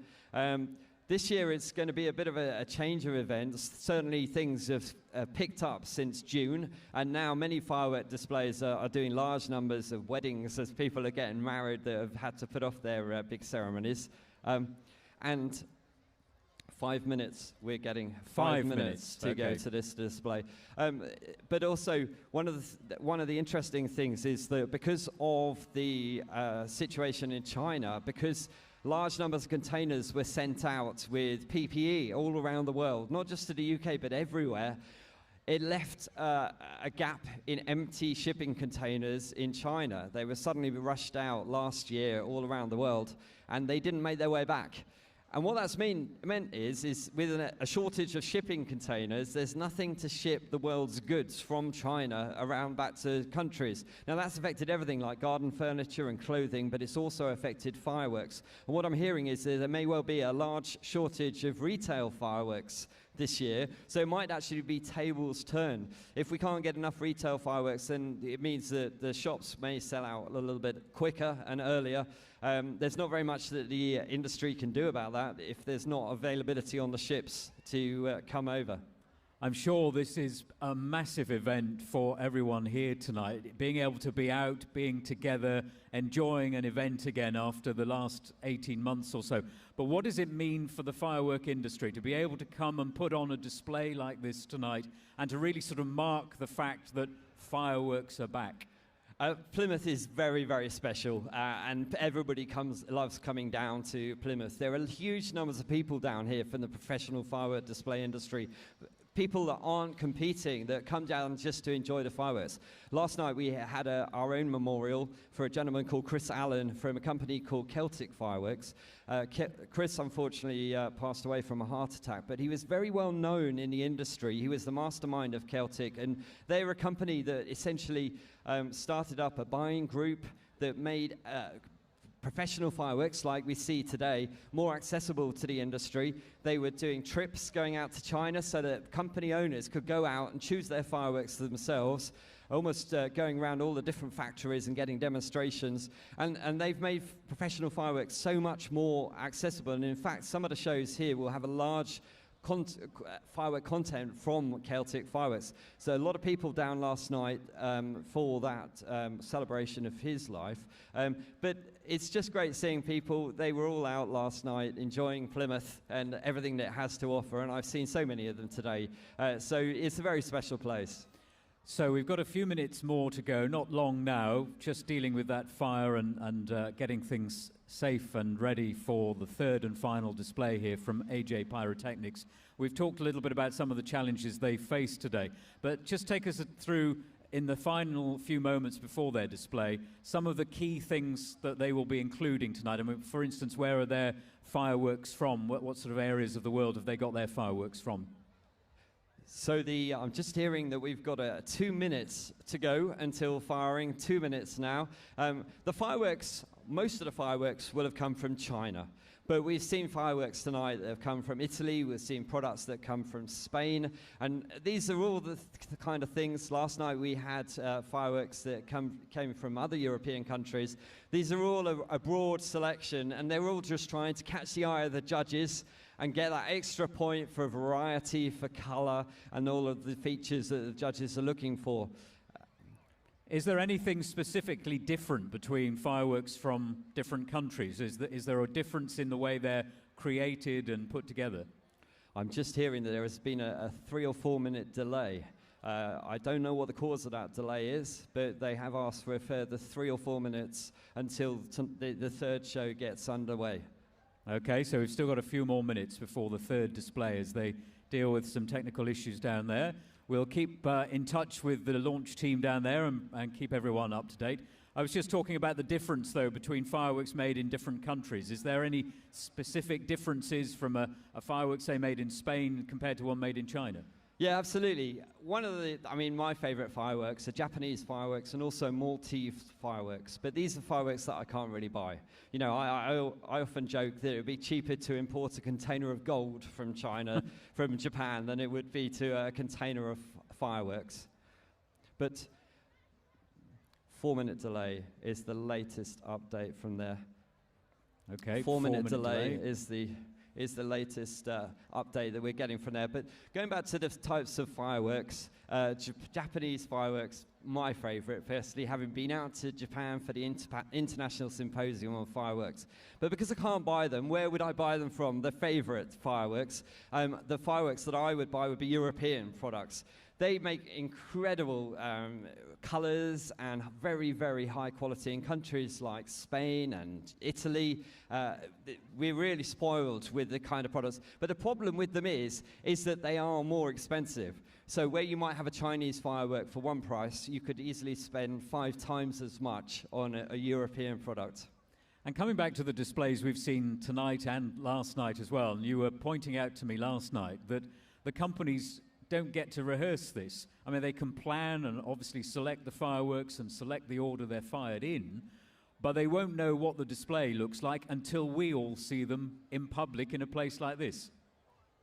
This year it's going to be a bit of a change of events. Certainly things have picked up since June, and now many firework displays are doing large numbers of weddings as people are getting married that have had to put off their big ceremonies. And 5 minutes, we're getting 5 minutes to go to this display. But also, one of the interesting things is that because of the situation in China, because large numbers of containers were sent out with PPE all around the world, not just to the UK, but everywhere. it left a gap in empty shipping containers in China. They were suddenly rushed out last year all around the world, and they didn't make their way back. And what that's meant is with a shortage of shipping containers, there's nothing to ship the world's goods from China around back to countries. Now that's affected everything like garden furniture and clothing, but it's also affected fireworks. And what I'm hearing is that there may well be a large shortage of retail fireworks this year, so it might actually be tables turn. If we can't get enough retail fireworks, then it means that the shops may sell out a little bit quicker and earlier. There's not very much that the industry can do about that if there's not availability on the ships to come over. I'm sure this is a massive event for everyone here tonight, being able to be out, being together, enjoying an event again after the last 18 months or so. But what does it mean for the firework industry to be able to come and put on a display like this tonight and to really sort of mark the fact that fireworks are back? Plymouth is very, very special, and everybody loves coming down to Plymouth. There are huge numbers of people down here from the professional firework display industry. People that aren't competing, that come down just to enjoy the fireworks. Last night we had our own memorial for a gentleman called Chris Allen from a company called Celtic Fireworks. Chris unfortunately passed away from a heart attack, but he was very well known in the industry. He was the mastermind of Celtic, and they were a company that essentially started up a buying group that made professional fireworks like we see today more accessible to the industry. They were doing trips going out to China so that company owners could go out and choose their fireworks themselves, almost going around all the different factories and getting demonstrations. And they've made professional fireworks so much more accessible. And in fact, some of the shows here will have a large firework content from Celtic Fireworks. So a lot of people down last night for that celebration of his life. But it's just great seeing people. They were all out last night enjoying Plymouth and everything that it has to offer, and I've seen so many of them today. So it's a very special place. So we've got a few minutes more to go, not long now, just dealing with that fire and getting things safe and ready for the third and final display here from AJ Pyrotechnics. We've talked a little bit about some of the challenges they face today, but just take us through, in the final few moments before their display, some of the key things that they will be including tonight. I mean, for instance, where are their fireworks from? What sort of areas of the world have they got their fireworks from? So I'm just hearing that we've got 2 minutes to go until firing, 2 minutes now. The fireworks, most of the fireworks will have come from China. But we've seen fireworks tonight that have come from Italy. We've seen products that come from Spain. And these are all the kind of things. Last night we had fireworks that came from other European countries. These are all a broad selection, and they're all just trying to catch the eye of the judges and get that extra point for variety, for colour, and all of the features that the judges are looking for. Is there anything specifically different between fireworks from different countries? Is there a difference in the way they're created and put together? I'm just hearing that there has been a 3 or 4 minute delay. I don't know what the cause of that delay is, but they have asked for a further 3 or 4 minutes until the third show gets underway. Okay, so we've still got a few more minutes before the third display as they deal with some technical issues down there. We'll keep in touch with the launch team down there and keep everyone up to date. I was just talking about the difference, though, between fireworks made in different countries. Is there any specific differences from a fireworks, say, made in Spain compared to one made in China? Yeah, absolutely. My favorite fireworks are Japanese fireworks and also Maltese fireworks. But these are fireworks that I can't really buy. You know, I often joke that it would be cheaper to import a container of gold from China, from Japan, than it would be to a container of fireworks. But 4 minute delay is the latest update from there. Okay, 4 minute delay is the latest update that we're getting from there. But going back to the types of fireworks, Japanese fireworks, my favorite, firstly, having been out to Japan for the International Symposium on Fireworks. But because I can't buy them, where would I buy them from? The favorite fireworks. The fireworks that I would buy would be European products. They make incredible colors and very, very high quality in countries like Spain and Italy. We're really spoiled with the kind of products. But the problem with them is that they are more expensive. So where you might have a Chinese firework for one price, you could easily spend 5 times as much on a European product. And coming back to the displays we've seen tonight and last night as well, and you were pointing out to me last night that the companies don't get to rehearse this. I mean, they can plan and obviously select the fireworks and select the order they're fired in, but they won't know what the display looks like until we all see them in public in a place like this.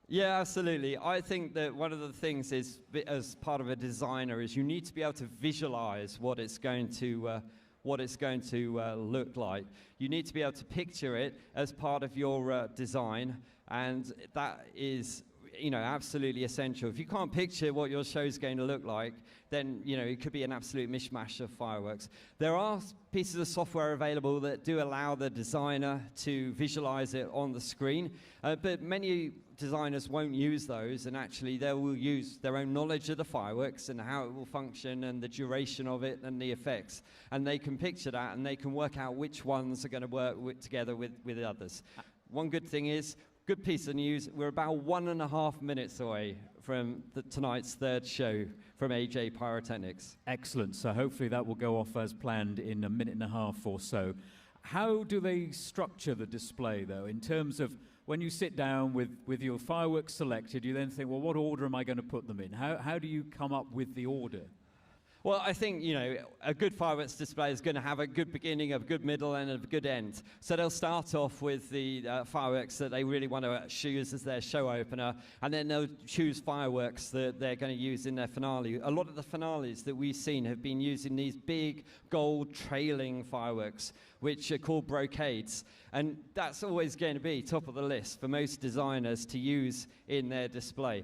Yeah, absolutely. I think that one of the things is, as part of a designer, is you need to be able to visualize what it's going to look like. You need to be able to picture it as part of your design, and that is, you know, absolutely essential. If you can't picture what your show is going to look like, then, you know, it could be an absolute mishmash of fireworks. There are pieces of software available that do allow the designer to visualize it on the screen, but many designers won't use those, and actually they will use their own knowledge of the fireworks and how it will function and the duration of it and the effects, and they can picture that and they can work out which ones are going to work together with the others. One good thing is, good piece of news, we're about 1.5 minutes away from tonight's third show from AJ Pyrotechnics. Excellent. So hopefully that will go off as planned in 1.5 minutes or so. How do they structure the display, though, in terms of when you sit down with your fireworks selected, you then think, well, what order am I going to put them in? How do you come up with the order? Well, I think, you know, a good fireworks display is going to have a good beginning, a good middle, and a good end. So they'll start off with the fireworks that they really want to choose as their show opener, and then they'll choose fireworks that they're going to use in their finale. A lot of the finales that we've seen have been using these big gold trailing fireworks, which are called brocades. And that's always going to be top of the list for most designers to use in their display.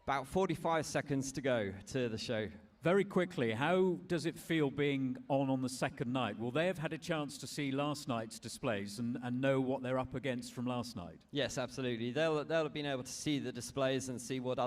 About 45 seconds to go to the show. Very quickly, how does it feel being on the second night? Will they have had a chance to see last night's displays and know what they're up against from last night? Yes, absolutely. They'll have been able to see the displays and see what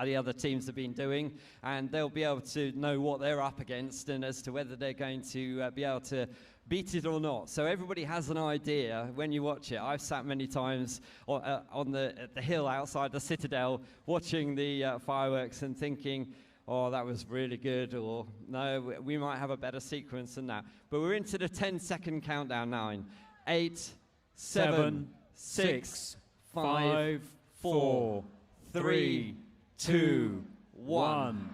the other teams have been doing, and they'll be able to know what they're up against and as to whether they're going to be able to beat it or not. So everybody has an idea when you watch it. I've sat many times on the hill outside the Citadel watching the fireworks and thinking, oh, that was really good, or no, we might have a better sequence than that. But we're into the 10-second countdown now. 8, 7, 6, 5, 4, 3, 2, 1.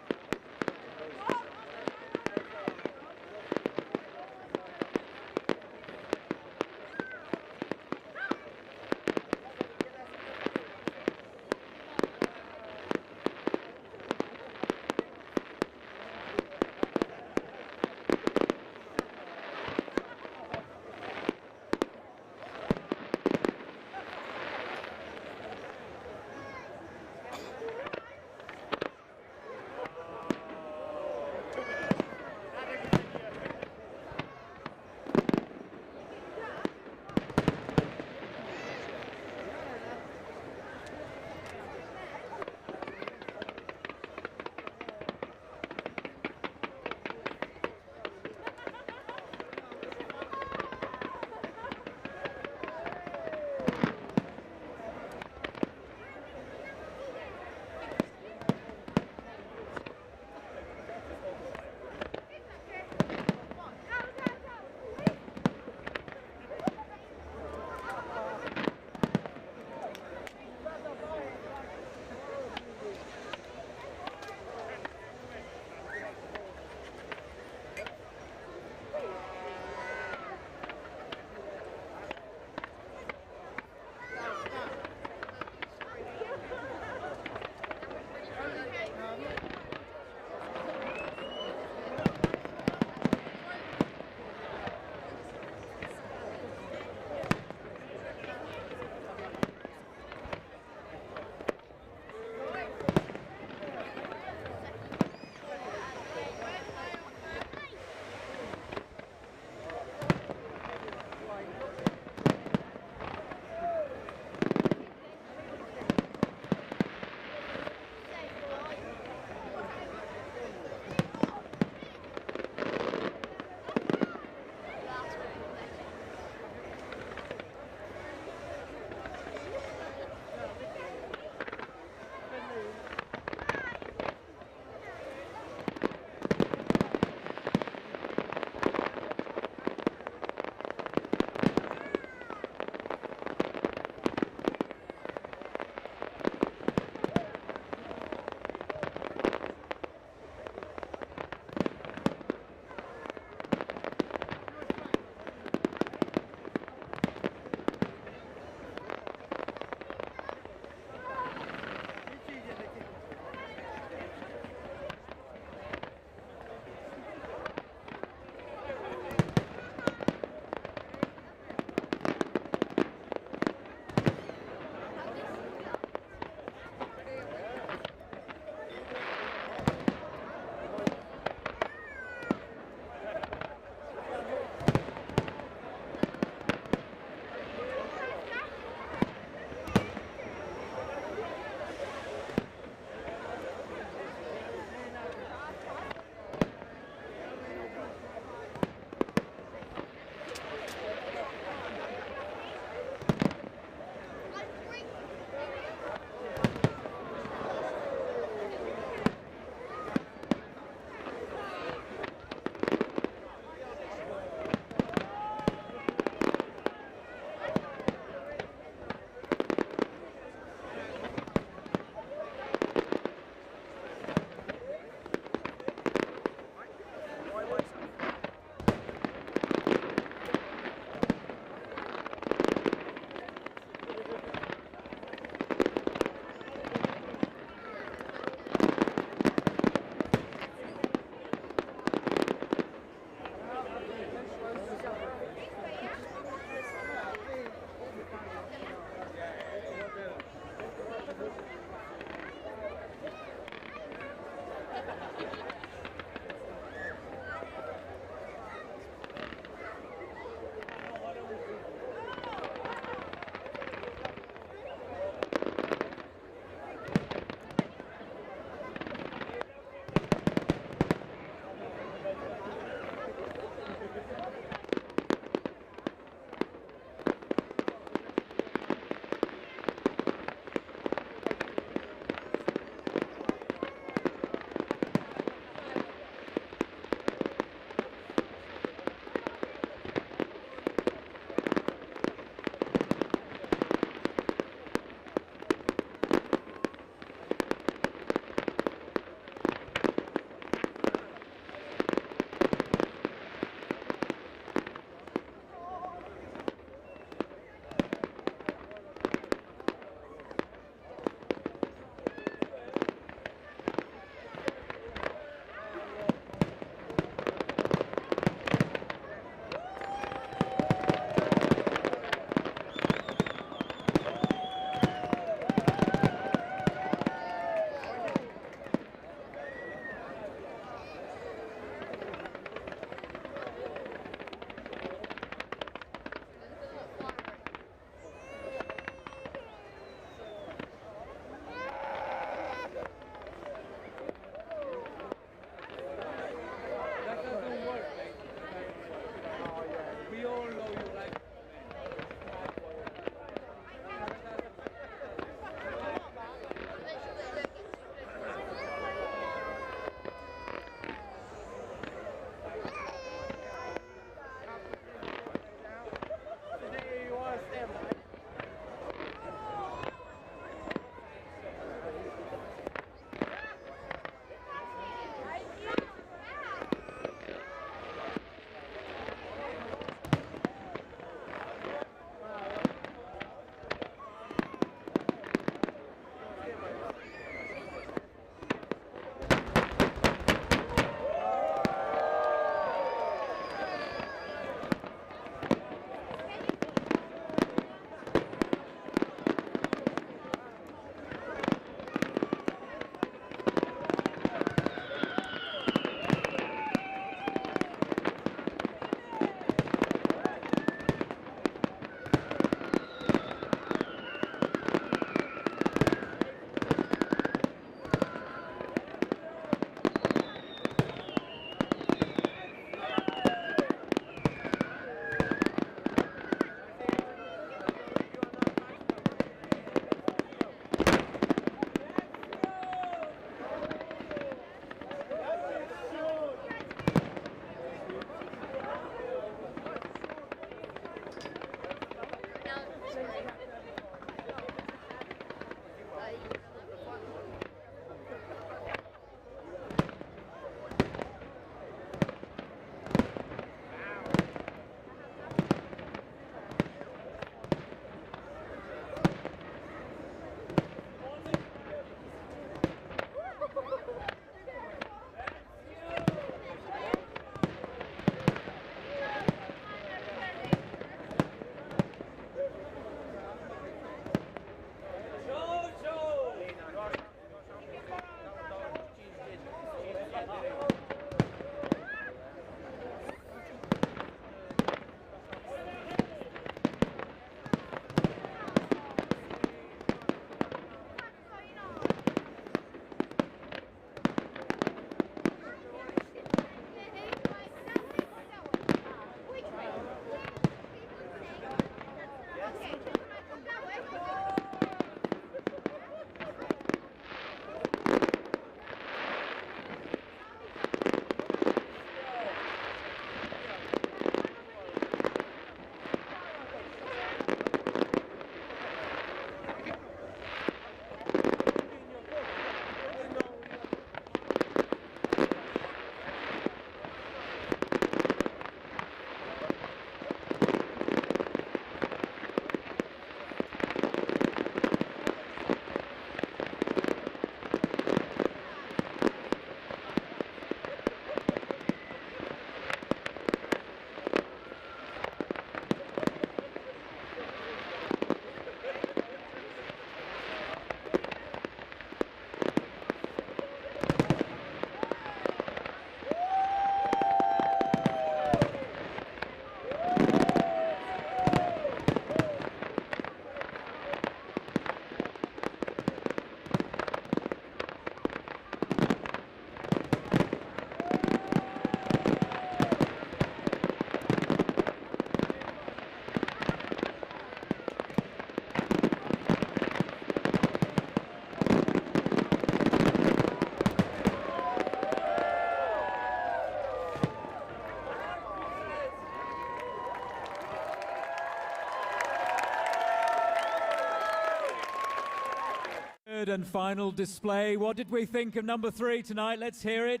third and final display. What did we think of number 3 tonight? Let's hear it.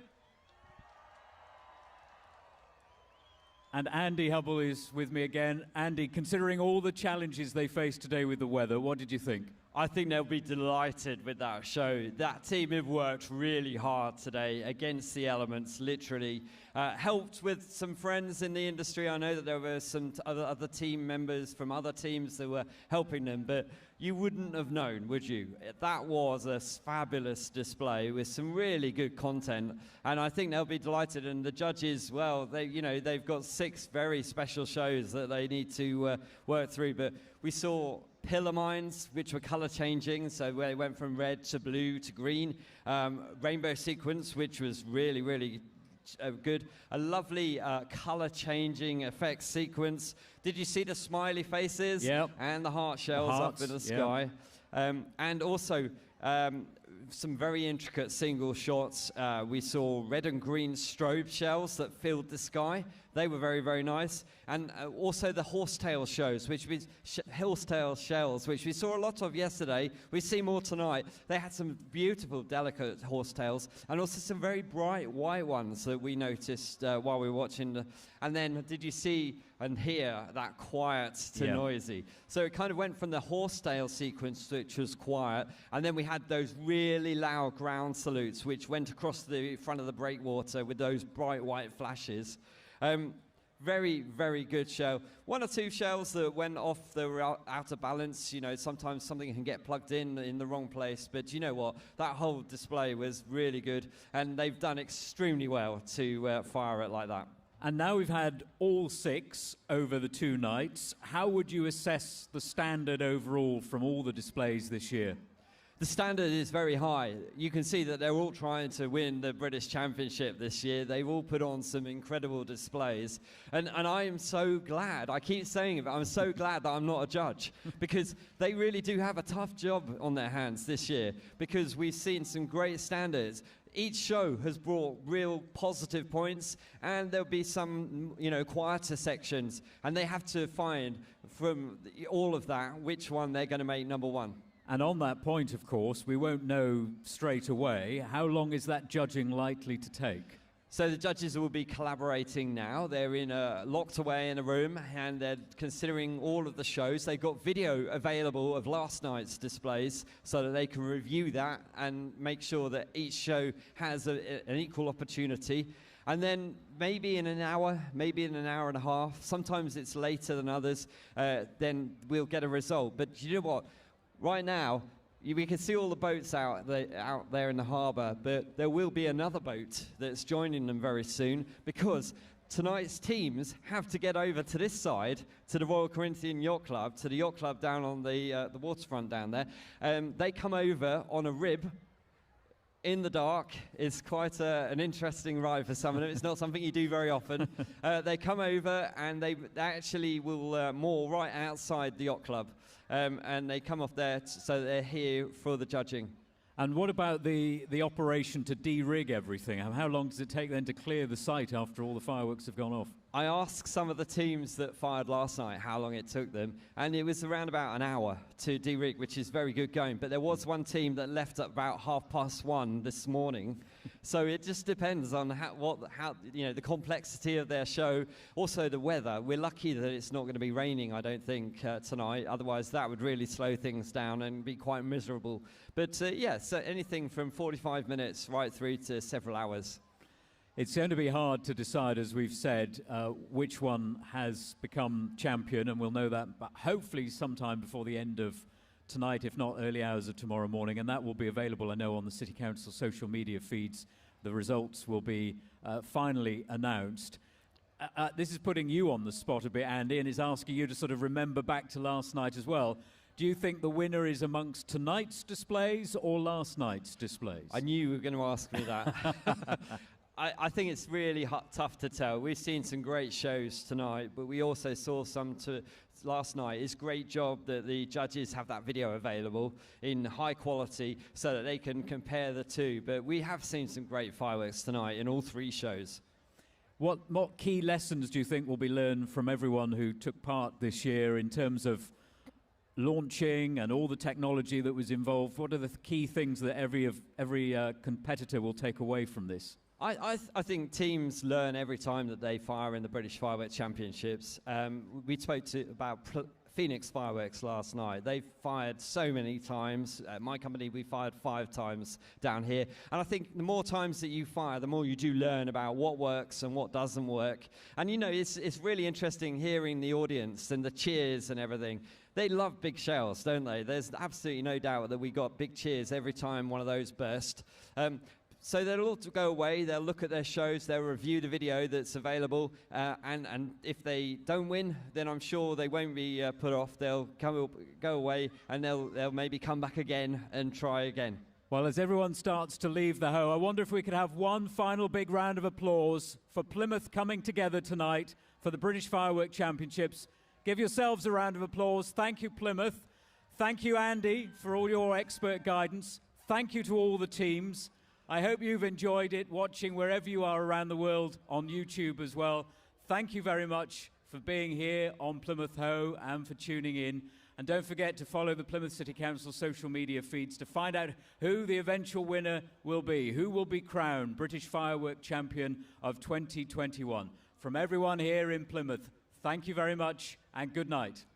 And Andy Hubble is with me again. Andy, considering all the challenges they faced today with the weather, what did you think? I think they'll be delighted with that show. That team have worked really hard today against the elements, literally. Helped with some friends in the industry. I know that there were some other team members from other teams that were helping them, but you wouldn't have known, would you? That was a fabulous display with some really good content, and I think they'll be delighted. And the judges, well, they've got 6 very special shows that they need to work through. But we saw pillar mines, which were color changing, so where they went from red to blue to green. Rainbow sequence, which was really, really good. A lovely color changing effects sequence. Did you see the smiley faces? Yep. And the heart shells up in the sky. Yep. And also some very intricate single shots. We saw red and green strobe shells that filled the sky. They were very, very nice. And also the horsetail shows, horsetail shells, which we saw a lot of yesterday. We see more tonight. They had some beautiful, delicate horsetails, and also some very bright white ones that we noticed while we were watching. And then, did you see and hear that quiet to noisy? So it kind of went from the horsetail sequence, which was quiet, and then we had those really loud ground salutes, which went across the front of the breakwater with those bright white flashes. Very, very good show. 1 or 2 shells that went off, they were out of balance. You know, sometimes something can get plugged in the wrong place. But you know what? That whole display was really good. And they've done extremely well to fire it like that. And now we've had all 6 over the 2 nights. How would you assess the standard overall from all the displays this year? The standard is very high. You can see that they're all trying to win the British Championship this year. They've all put on some incredible displays. And I am so glad, I keep saying it, but I'm so glad that I'm not a judge, because they really do have a tough job on their hands this year, because we've seen some great standards. Each show has brought real positive points, and there'll be some, quieter sections, and they have to find from all of that which one they're going to make number 1. And on that point, of course, we won't know straight away. How long is that judging likely to take? So the judges will be collaborating now. They're locked away in a room, and they're considering all of the shows. They've got video available of last night's displays so that they can review that and make sure that each show has an equal opportunity. And then maybe in an hour, maybe in an hour and a half, sometimes it's later than others, then we'll get a result. But you know what? Right now, we can see all the boats out there in the harbour, but there will be another boat that's joining them very soon, because tonight's teams have to get over to this side, to the Royal Corinthian Yacht Club, to the yacht club down on the waterfront down there. They come over on a rib in the dark. It's quite an interesting ride for some of them. It's not something you do very often. They come over, and they actually will moor right outside the yacht club. And they come off there, so they're here for the judging. And what about the operation to de-rig everything? How long does it take then to clear the site after all the fireworks have gone off? I asked some of the teams that fired last night how long it took them, and it was around about an hour to de-rig, which is very good going. But there was one team that left at about 1:30 this morning. So it just depends on the complexity of their show. Also the weather. We're lucky that it's not going to be raining, I don't think, tonight. Otherwise that would really slow things down and be quite miserable. But so anything from 45 minutes right through to several hours. It's going to be hard to decide, as we've said, which one has become champion, and we'll know that hopefully sometime before the end of tonight, if not early hours of tomorrow morning, and that will be available, I know, on the City Council social media feeds. The results will be finally announced. This is putting you on the spot a bit, Andy, and is asking you to sort of remember back to last night as well. Do you think the winner is amongst tonight's displays or last night's displays? I knew you were going to ask me that. I think it's really tough to tell. We've seen some great shows tonight, but we also saw some last night. It's a great job that the judges have that video available in high quality so that they can compare the two. But we have seen some great fireworks tonight in all 3 shows. What key lessons do you think will be learned from everyone who took part this year in terms of launching and all the technology that was involved, what are the key things that every competitor will take away from this? I think teams learn every time that they fire in the British Firework Championships. We spoke about Phoenix Fireworks last night. They've fired so many times. My company, we fired 5 times down here. And I think the more times that you fire, the more you do learn about what works and what doesn't work. And you know, it's really interesting hearing the audience and the cheers and everything. They love big shells, don't they? There's absolutely no doubt that we got big cheers every time one of those burst. So they'll all go away, they'll look at their shows, they'll review the video that's available, and if they don't win, then I'm sure they won't be put off. They'll go away, and they'll maybe come back again and try again. Well, as everyone starts to leave the Hoe, I wonder if we could have one final big round of applause for Plymouth coming together tonight for the British Firework Championships. Give yourselves a round of applause. Thank you, Plymouth. Thank you, Andy, for all your expert guidance. Thank you to all the teams. I hope you've enjoyed it, watching wherever you are around the world on YouTube as well. Thank you very much for being here on Plymouth Hoe and for tuning in. And don't forget to follow the Plymouth City Council social media feeds to find out who the eventual winner will be, who will be crowned British Firework Champion of 2021. From everyone here in Plymouth, thank you very much and good night.